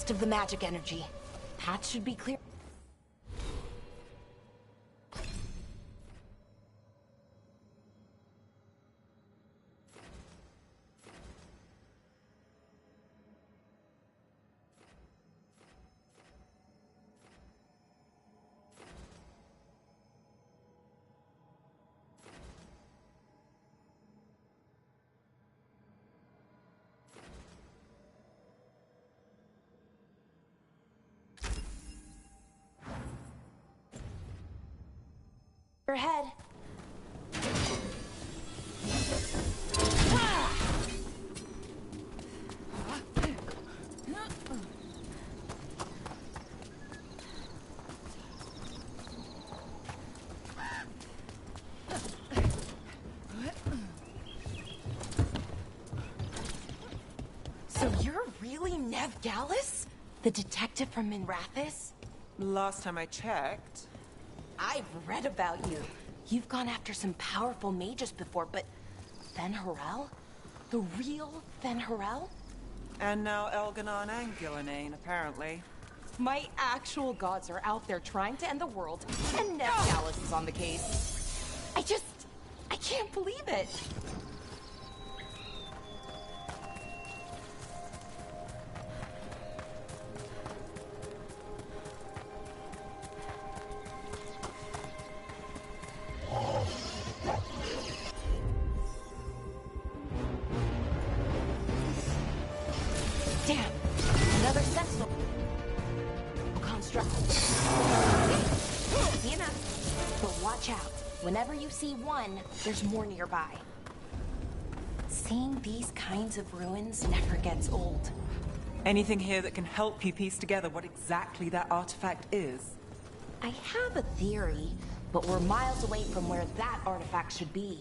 Of the magic energy. That should be clear. Your head. So you're really Nev Gallus? The detective from Minrathis? Last time I checked. I've read about you. You've gone after some powerful mages before, but Fen Harel? The real Fen Harel? And now Elganon and Gillenane, apparently. My actual gods are out there trying to end the world, and Nev Gallus is on the case. I can't believe it. Damn! Another sentinel construct. watch out. Whenever you see one, there's more nearby. Seeing these kinds of ruins never gets old. Anything here that can help you piece together what exactly that artifact is? I have a theory, but we're miles away from where that artifact should be.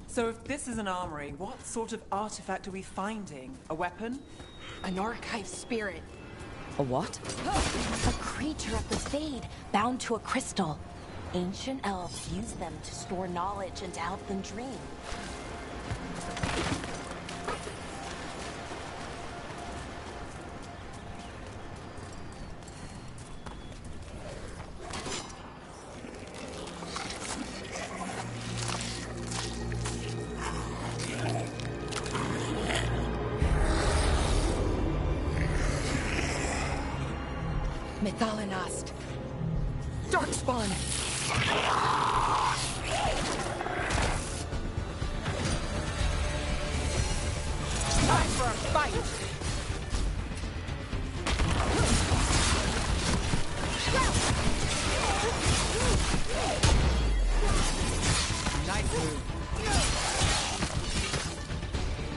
So if this is an armory, what sort of artifact are we finding? A weapon? An archive spirit. A what? A creature of the Fade, bound to a crystal. Ancient elves use them to store knowledge and to help them dream. Methalinast. Darkspawn. Time for a fight. Nice move.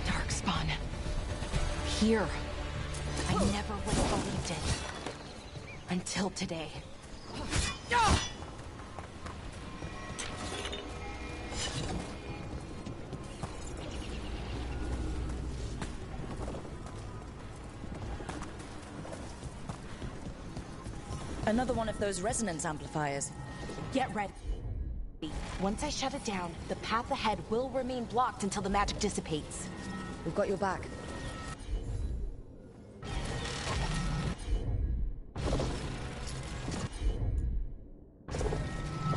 Darkspawn. Here. I never would have believed it. Until today. Another one of those resonance amplifiers. Get ready. Once I shut it down, the path ahead will remain blocked until the magic dissipates. We've got your back.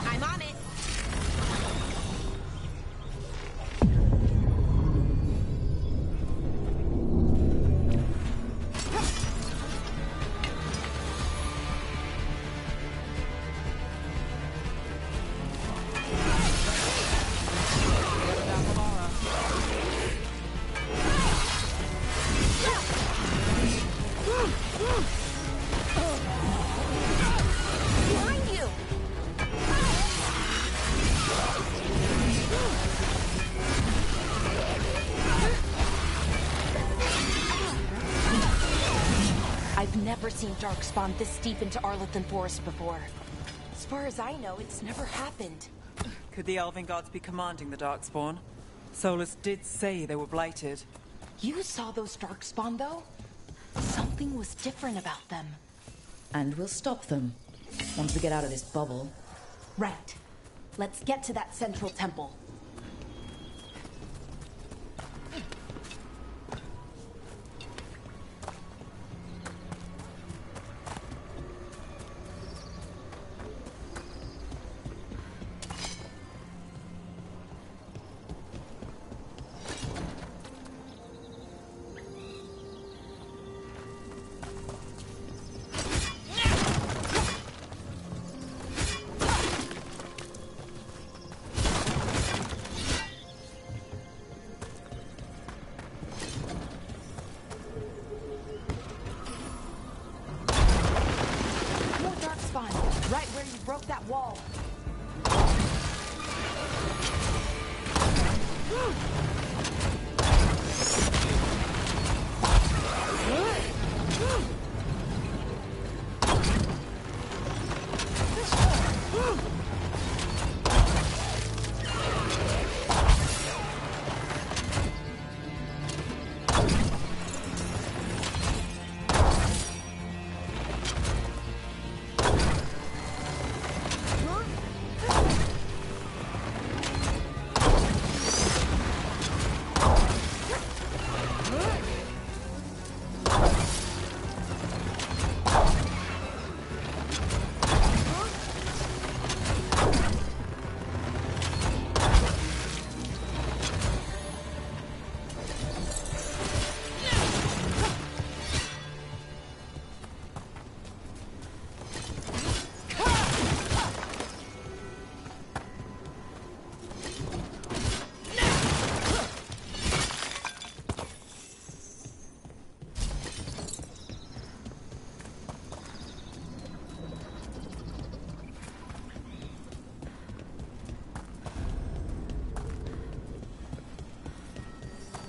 I'm on it. Behind you. I've never seen Darkspawn this deep into Arlathan Forest before. As far as I know, it's never happened. Could the Elven gods be commanding the Darkspawn? Solus did say they were blighted. You saw those darkspawn, though? Something was different about them. And we'll stop them once we get out of this bubble. Right. Let's get to that central temple. Right where you broke that wall.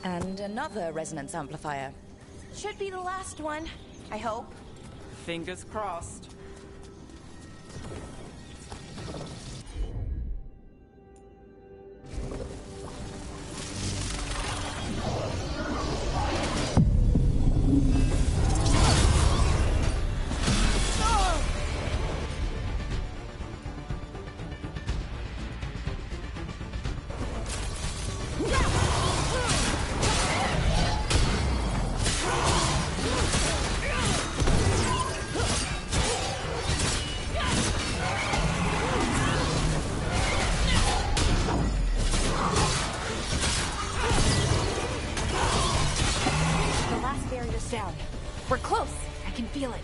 And another resonance amplifier. Should be the last one, I hope. Fingers crossed. Down. We're close. I can feel it.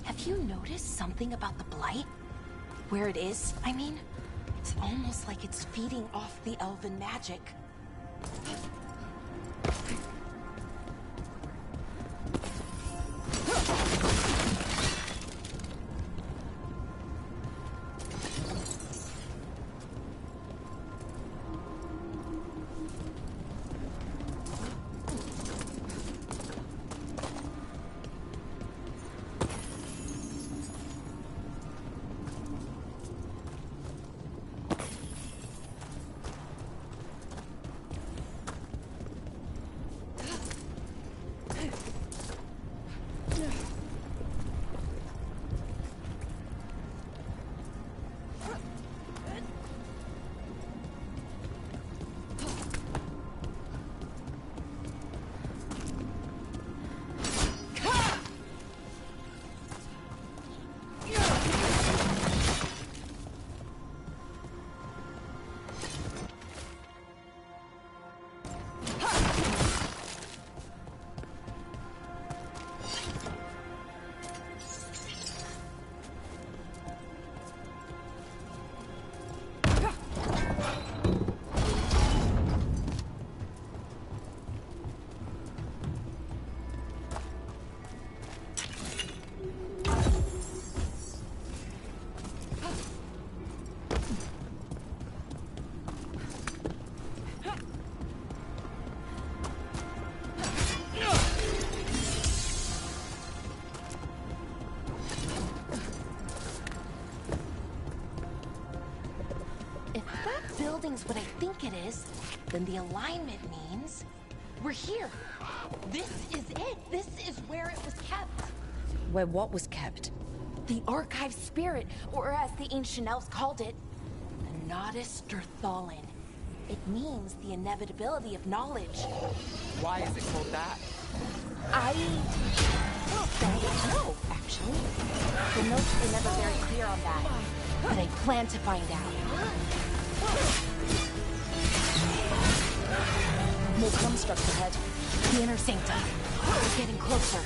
Have you noticed something about the blight? Where it is, I mean? It's almost like it's feeding off the elven magic. building's what I think it is, then the alignment means we're here. This is it. This is where it was kept. Where what was kept? The archive spirit, or as the ancient elves called it, the Nodus Derthalin. It means the inevitability of knowledge. Why is it called that? I don't know, actually. The notes were never very clear on that, but I plan to find out. More constructs ahead. The inner sanctum. We're getting closer.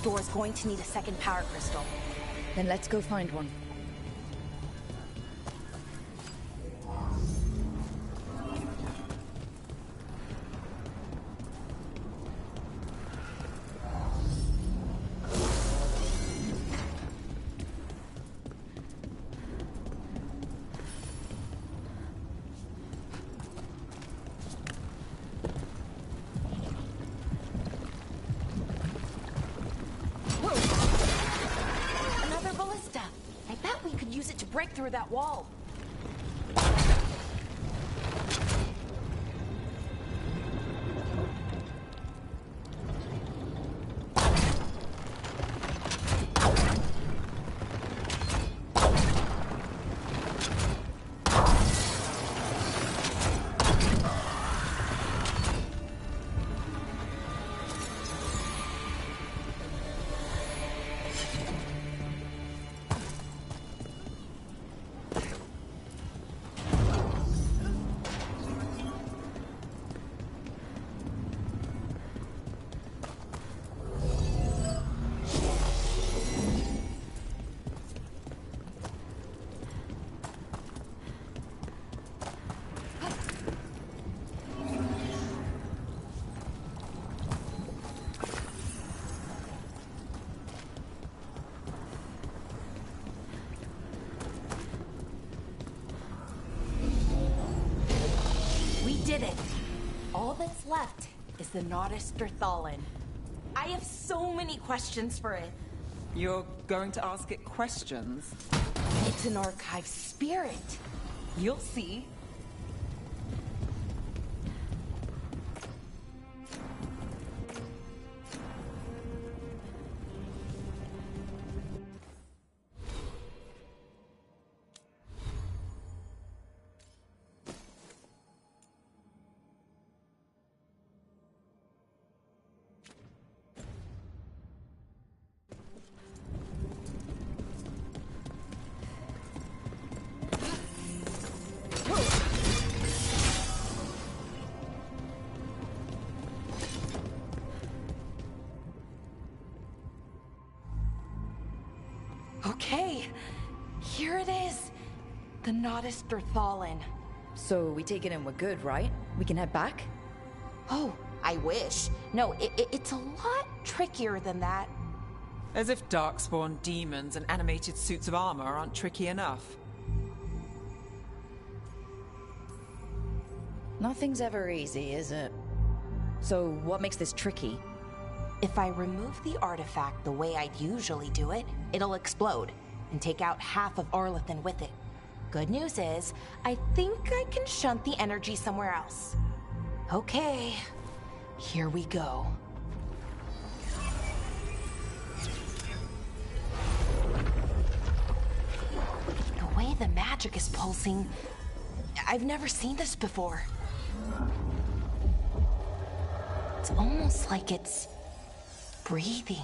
Door is going to need a second power crystal. Then let's go find one. Break through that wall. Did it. All that's left is the Nodus Derthalin. I have so many questions for it. You're going to ask it questions? It's an archive spirit. You'll see. Okay, here it is. The Nodus Derthalin. So we take it and we're good, right? We can head back? Oh, I wish. No, it's a lot trickier than that. As if darkspawn demons and animated suits of armor aren't tricky enough. Nothing's ever easy, is it? So what makes this tricky? If I remove the artifact the way I'd usually do it, it'll explode and take out half of Arlathan with it. Good news is, I think I can shunt the energy somewhere else. Okay, here we go. The way the magic is pulsing, I've never seen this before. It's almost like it's breathing.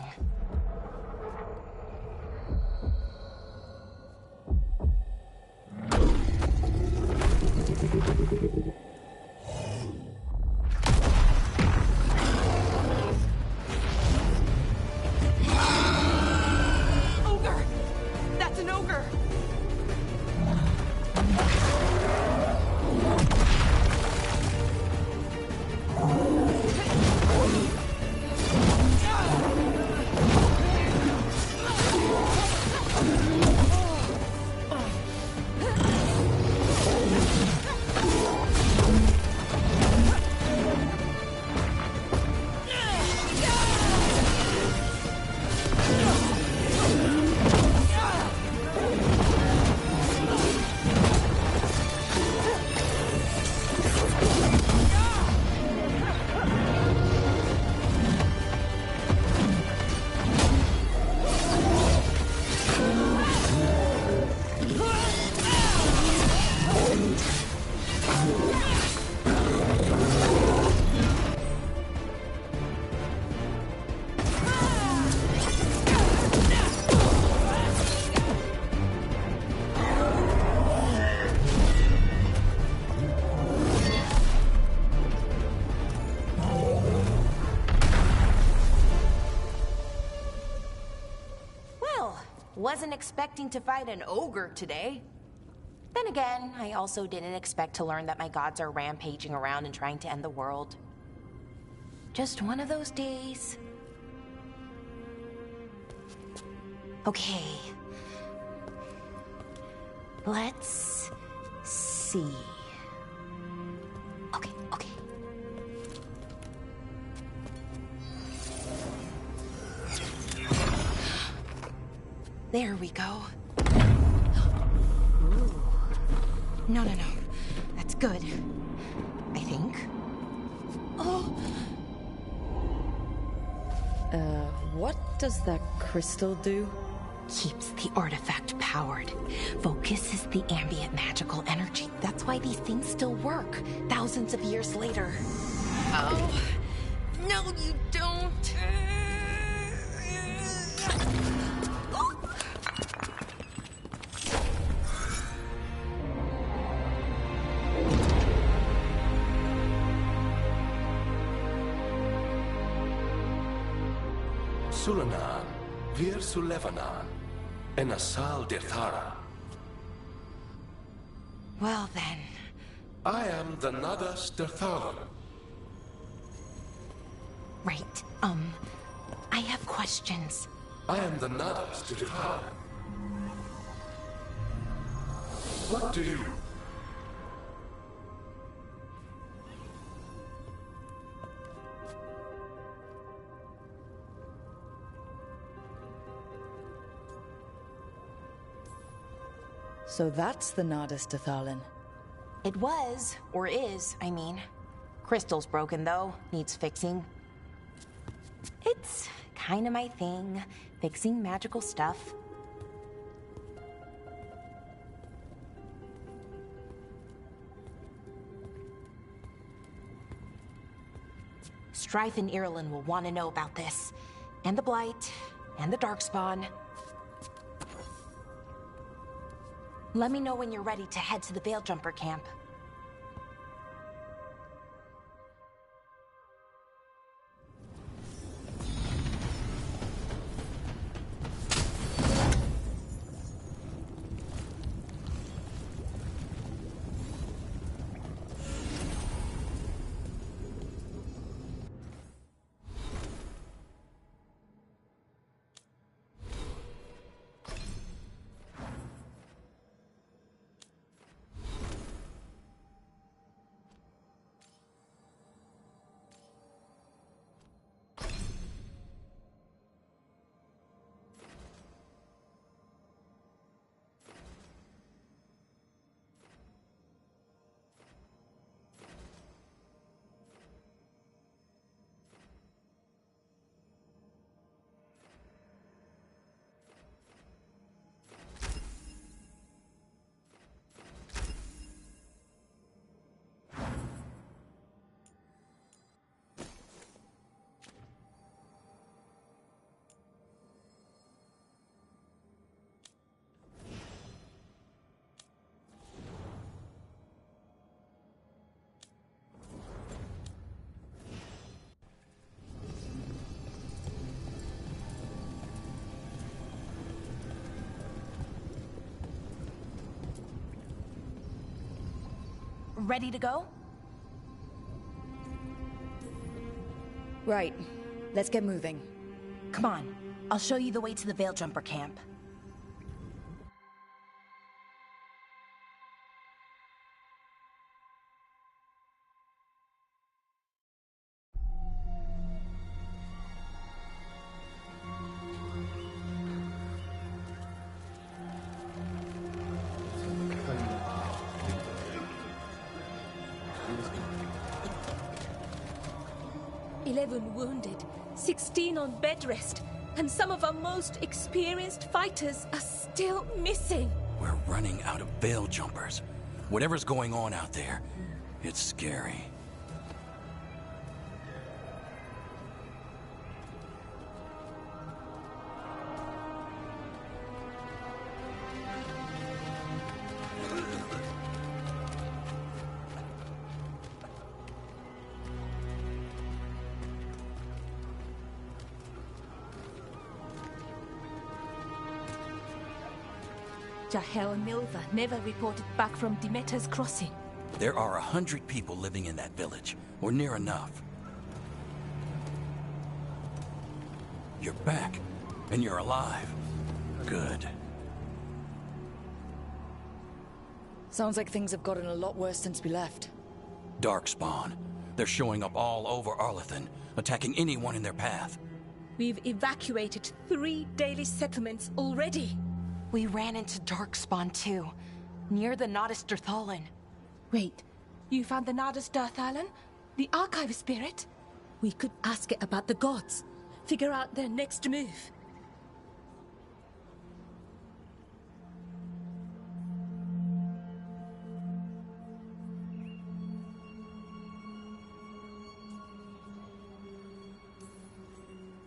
wasn't expecting to fight an ogre today. Then again, I also didn't expect to learn that my gods are rampaging around and trying to end the world. Just one of those days. Okay. Let's see. Okay. There we go. Ooh. No. That's good. I think. Oh. What does that crystal do? Keeps the artifact powered. Focuses the ambient magical energy. That's why these things still work, thousands of years later. Oh. No, you don't. Sulanan, Vir Sulevanan, and Asal Dirthara. Well then. I am the Nadas Dirthalan. Right, I have questions. I am the Nadas Dirthalan. What do you... So that's the Nardis Dathalin. It was, or is, I mean. Crystal's broken though, needs fixing. It's kinda my thing, fixing magical stuff. Strife and Irulan will want to know about this. And the Blight, and the Darkspawn. Let me know when you're ready to head to the Veil Jumper camp. Ready to go? Right. Let's get moving. Come on. I'll show you the way to the Veil Jumper camp. Wounded, 16 on bed rest, and some of our most experienced fighters are still missing. We're running out of Veil Jumpers. Whatever's going on out there, it's scary. Jahel and Milva never reported back from Demeter's crossing. There are 100 people living in that village, or near enough. You're back, and you're alive. Good. Sounds like things have gotten a lot worse since we left. Darkspawn. They're showing up all over Arlethan, attacking anyone in their path. We've evacuated 3 Dalish settlements already. We ran into Darkspawn too, near the Nodus Dirthalin. Wait, you found the Nodus Dirthalin? The archive spirit? We could ask it about the gods. Figure out their next move.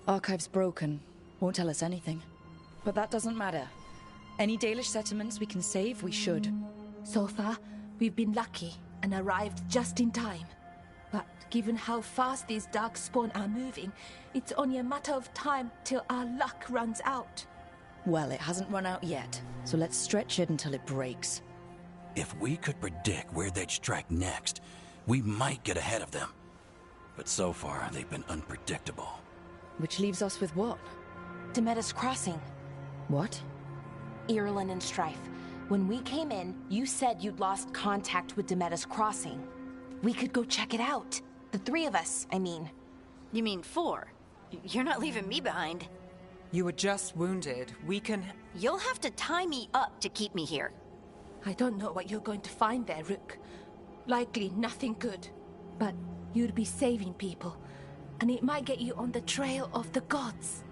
Archive's broken. Won't tell us anything. But that doesn't matter. Any Dalish settlements we can save, we should. So far, we've been lucky and arrived just in time. But given how fast these Darkspawn are moving, it's only a matter of time till our luck runs out. Well, it hasn't run out yet, so let's stretch it until it breaks. If we could predict where they'd strike next, we might get ahead of them. But so far, they've been unpredictable. Which leaves us with what? Demeter's crossing. What? Irulan and Strife. When we came in, you said you'd lost contact with Demeter's crossing. We could go check it out. The 3 of us, I mean. You mean 4? You're not leaving me behind. You were just wounded. We can... You'll have to tie me up to keep me here. I don't know what you're going to find there, Rook. Likely nothing good. But you'd be saving people. And it might get you on the trail of the gods.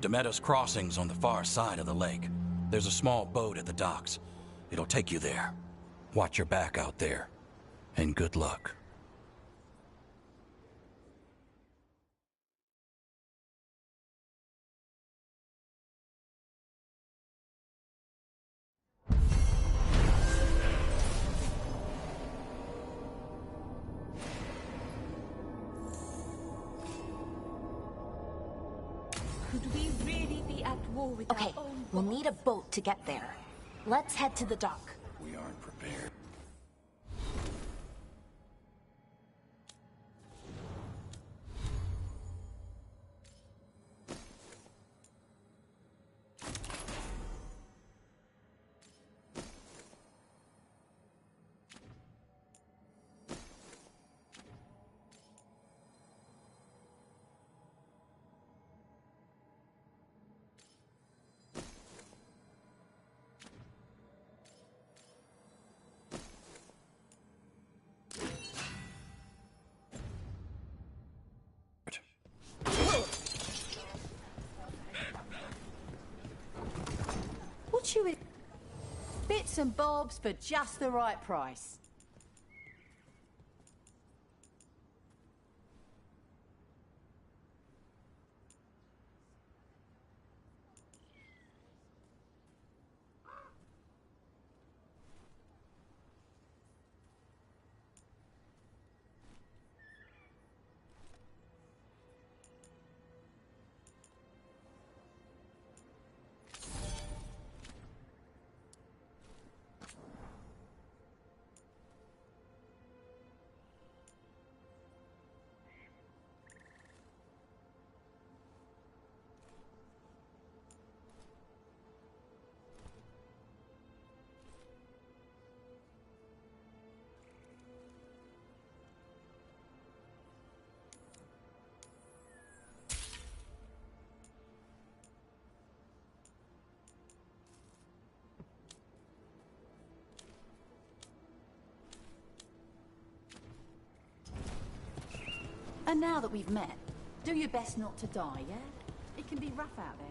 Demeter's crossing's on the far side of the lake. There's a small boat at the docks. It'll take you there. Watch your back out there. And good luck. Could we really be at war with our Okay, own we'll gods? need a boat to get there. Let's head to the dock. We aren't prepared. What you... Bits and bobs for just the right price. And now that we've met, do your best not to die, yeah? It can be rough out there.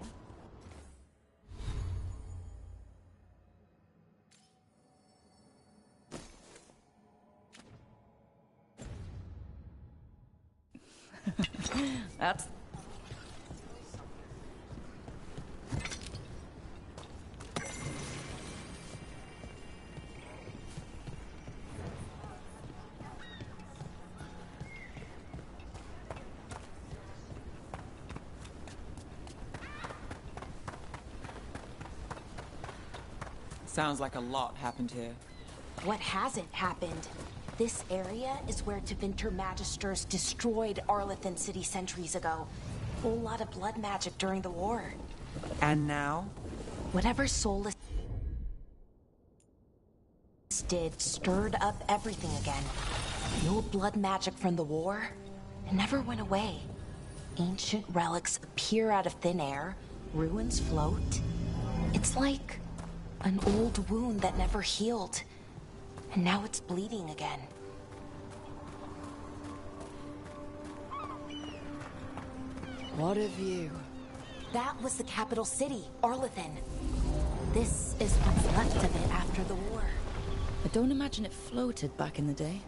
That's... Sounds like a lot happened here. What hasn't happened? This area is where Tevinter Magisters destroyed Arlethan City centuries ago. A whole lot of blood magic during the war. And now? Whatever Soulless did stirred up everything again. The old blood magic from the war, it never went away. Ancient relics appear out of thin air, ruins float. It's like an old wound that never healed, and now it's bleeding again. What a view. That was the capital city, Arlethan. This is what's left of it after the war. I don't imagine it floated back in the day.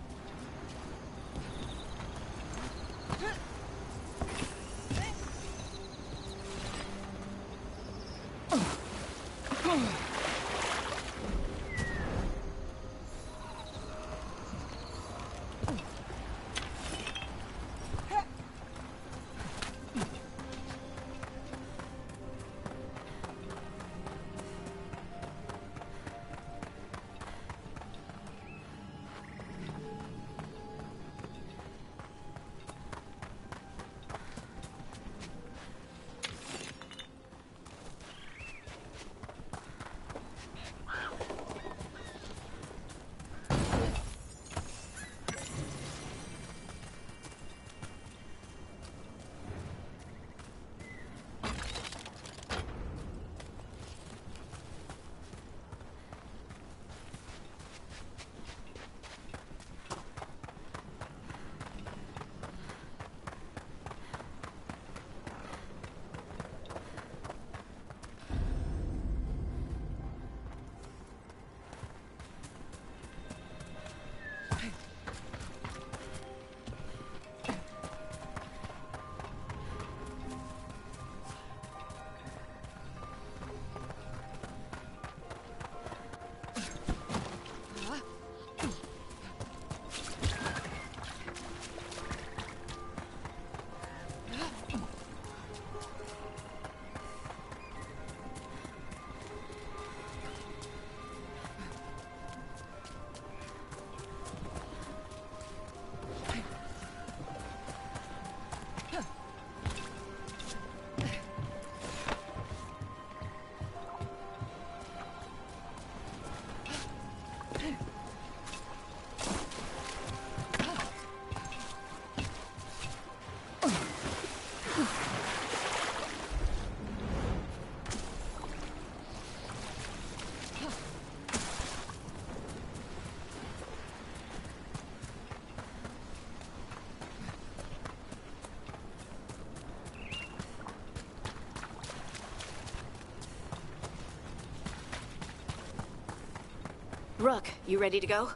Rook, you ready to go?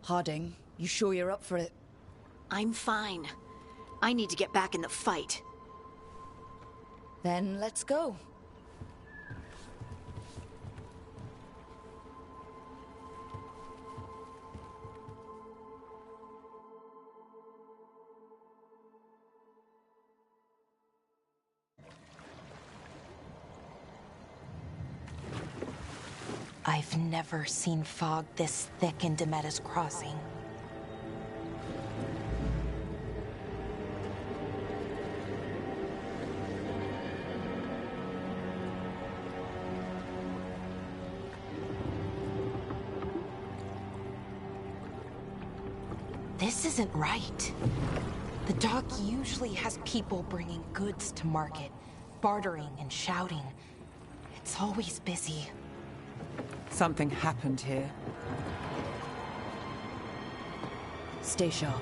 Harding, you sure you're up for it? I'm fine. I need to get back in the fight. Then let's go. I've never seen fog this thick in Demetta's Crossing. This isn't right. The dock usually has people bringing goods to market, bartering and shouting. It's always busy. Something happened here. Stay sharp.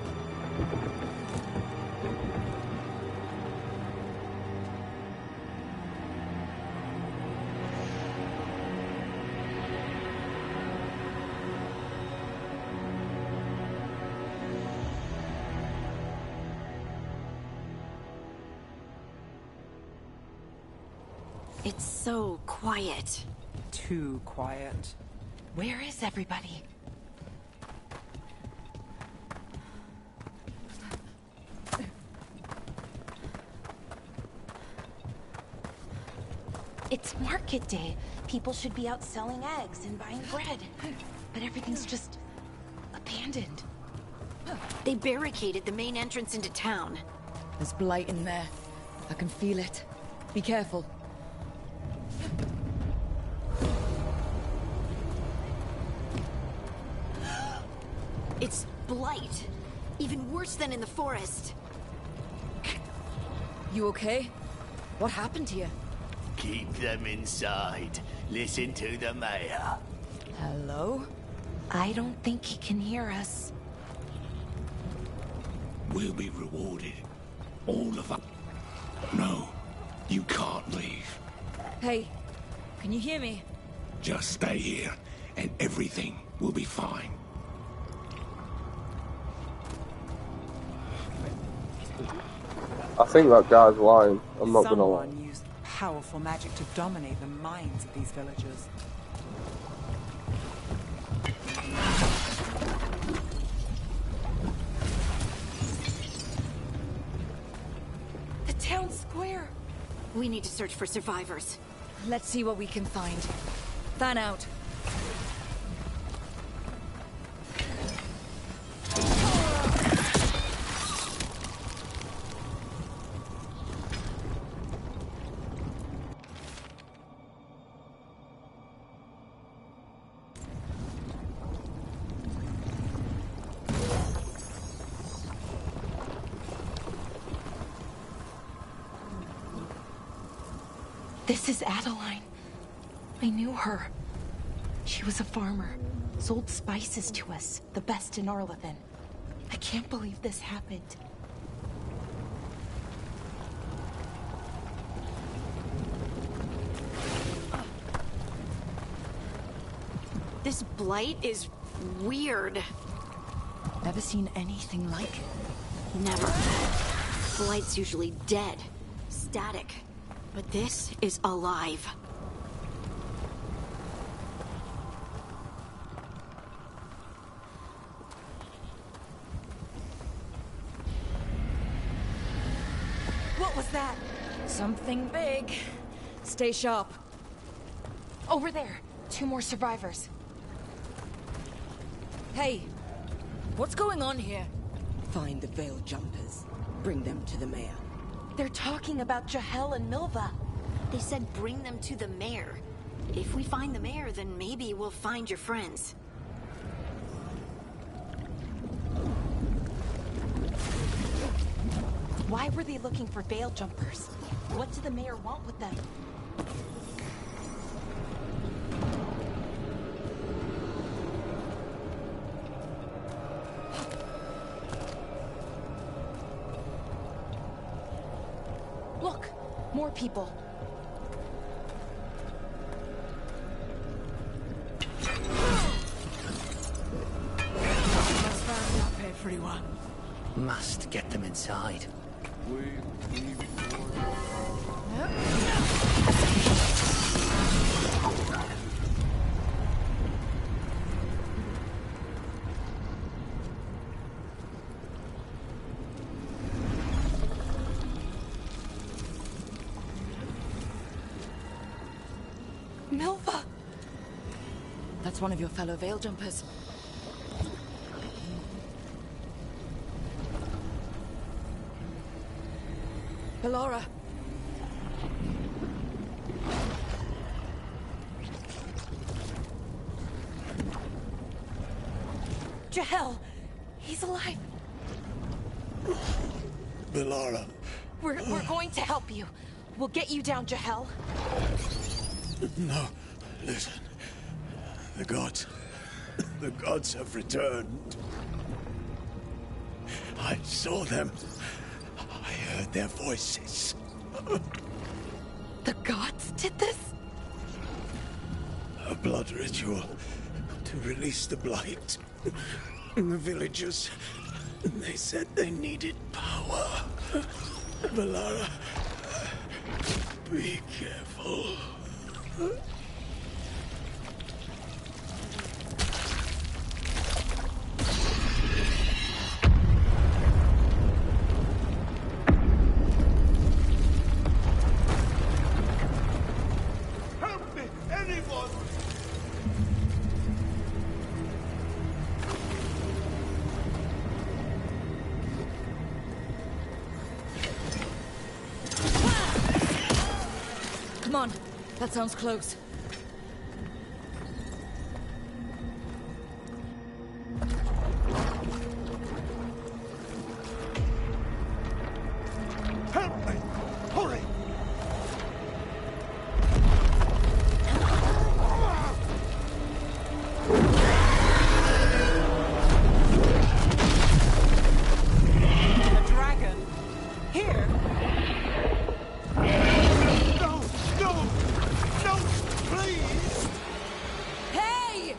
It's so quiet. Too quiet. Where is everybody? It's market day. People should be out selling eggs and buying bread. But everything's just abandoned. They barricaded the main entrance into town. There's blight in there. I can feel it. Be careful. It's blight. Even worse than in the forest. You okay? What happened here? Keep them inside. Listen to the mayor. Hello? I don't think he can hear us. We'll be rewarded. All of us. No, you can't leave. Hey, can you hear me? Just stay here, and everything will be fine. I think that guy's lying. I'm not gonna lie. Someone used powerful magic to dominate the minds of these villagers. The town square. We need to search for survivors. Let's see what we can find. Fan out. This is Adeline. I knew her. She was a farmer. Sold spices to us, the best in Arlithen. I can't believe this happened. This blight is weird. Never seen anything like it. Never. Blight's usually dead, static. But this is alive. What was that? Something big. Stay sharp. Over there. 2 more survivors. Hey, what's going on here? Find the Veil Jumpers. Bring them to the mayor. They're talking about Jahel and Milva. They said bring them to the mayor. If we find the mayor, then maybe we'll find your friends. Why were they looking for Veil Jumpers? What did the mayor want with them? Look! More people. Must round up everyone. Must get them inside. Milva! That's one of your fellow Veil Jumpers. Ballora. Jahel! He's alive! Ballora. We're going to help you. We'll get you down, Jahel. No, listen. The gods have returned. I saw them. I heard their voices. The gods did this? A blood ritual to release the blight. The villagers, they said they needed power. Ballora, be careful. That sounds close. Help me! Hurry! A dragon? Here? No! No! No! Please! Hey!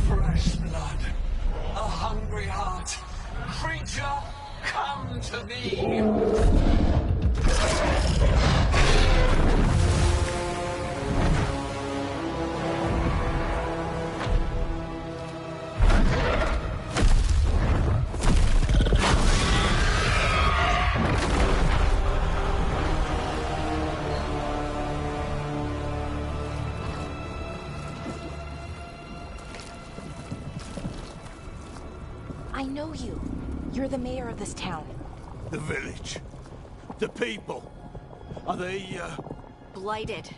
Fresh blood, a hungry heart. Creature, come to me. I know you. You're the mayor of this town. The village. The people. Are they, Blighted.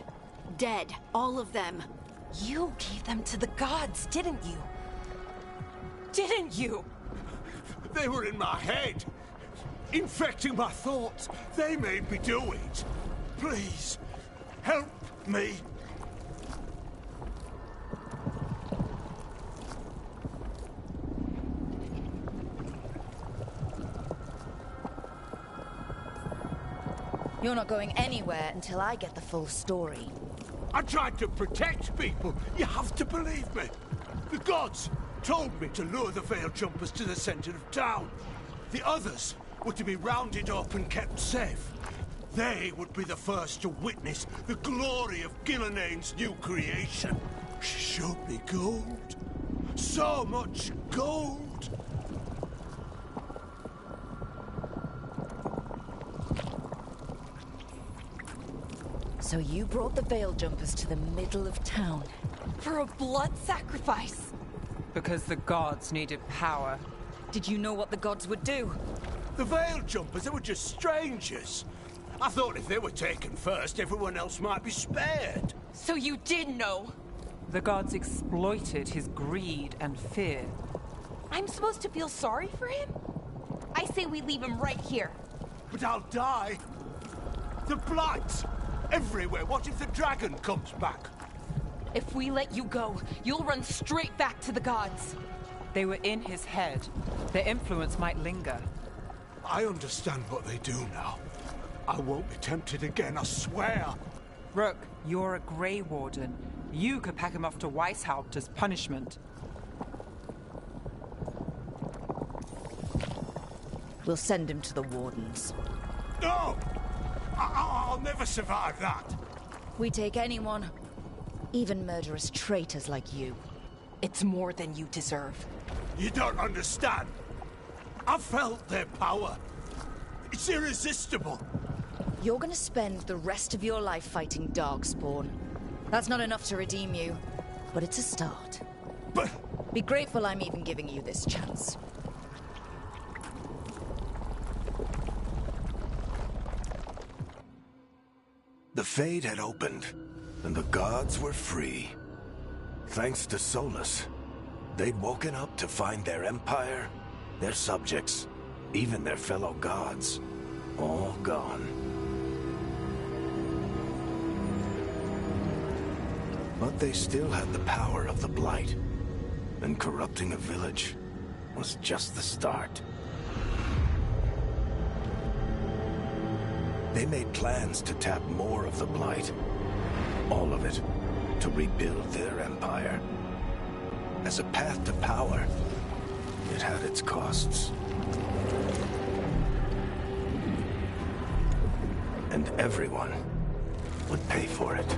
Dead. All of them. You gave them to the gods, didn't you? Didn't you? They were in my head. Infecting my thoughts. They made me do it. Please, help me. You're not going anywhere until I get the full story. I tried to protect people. You have to believe me. The gods told me to lure the Veil Jumpers to the center of town. The others were to be rounded up and kept safe. They would be the first to witness the glory of Gilnenane's new creation. She showed me gold. So much gold. So you brought the Veil Jumpers to the middle of town. For a blood sacrifice. Because the gods needed power. Did you know what the gods would do? The Veil Jumpers, they were just strangers. I thought if they were taken first, everyone else might be spared. So you did know? The gods exploited his greed and fear. I'm supposed to feel sorry for him? I say we leave him right here. But I'll die. The blight. Everywhere. What if the dragon comes back? If we let you go, you'll run straight back to the gods. They were in his head. Their influence might linger. I understand what they do now. I won't be tempted again, I swear. Rook, you're a Grey Warden. You could pack him off to Weishaupt as punishment. We'll send him to the Wardens. No! I'll never survive that. We take anyone, even murderous traitors like you. It's more than you deserve. You don't understand. I've felt their power. It's irresistible. You're gonna spend the rest of your life fighting Darkspawn. That's not enough to redeem you, but it's a start. But... Be grateful I'm even giving you this chance. The Fade had opened, and the gods were free. Thanks to Solus, they'd woken up to find their empire, their subjects, even their fellow gods, all gone. But they still had the power of the Blight, and corrupting a village was just the start. They made plans to tap more of the Blight. All of it. To rebuild their empire. As a path to power, it had its costs. And everyone would pay for it.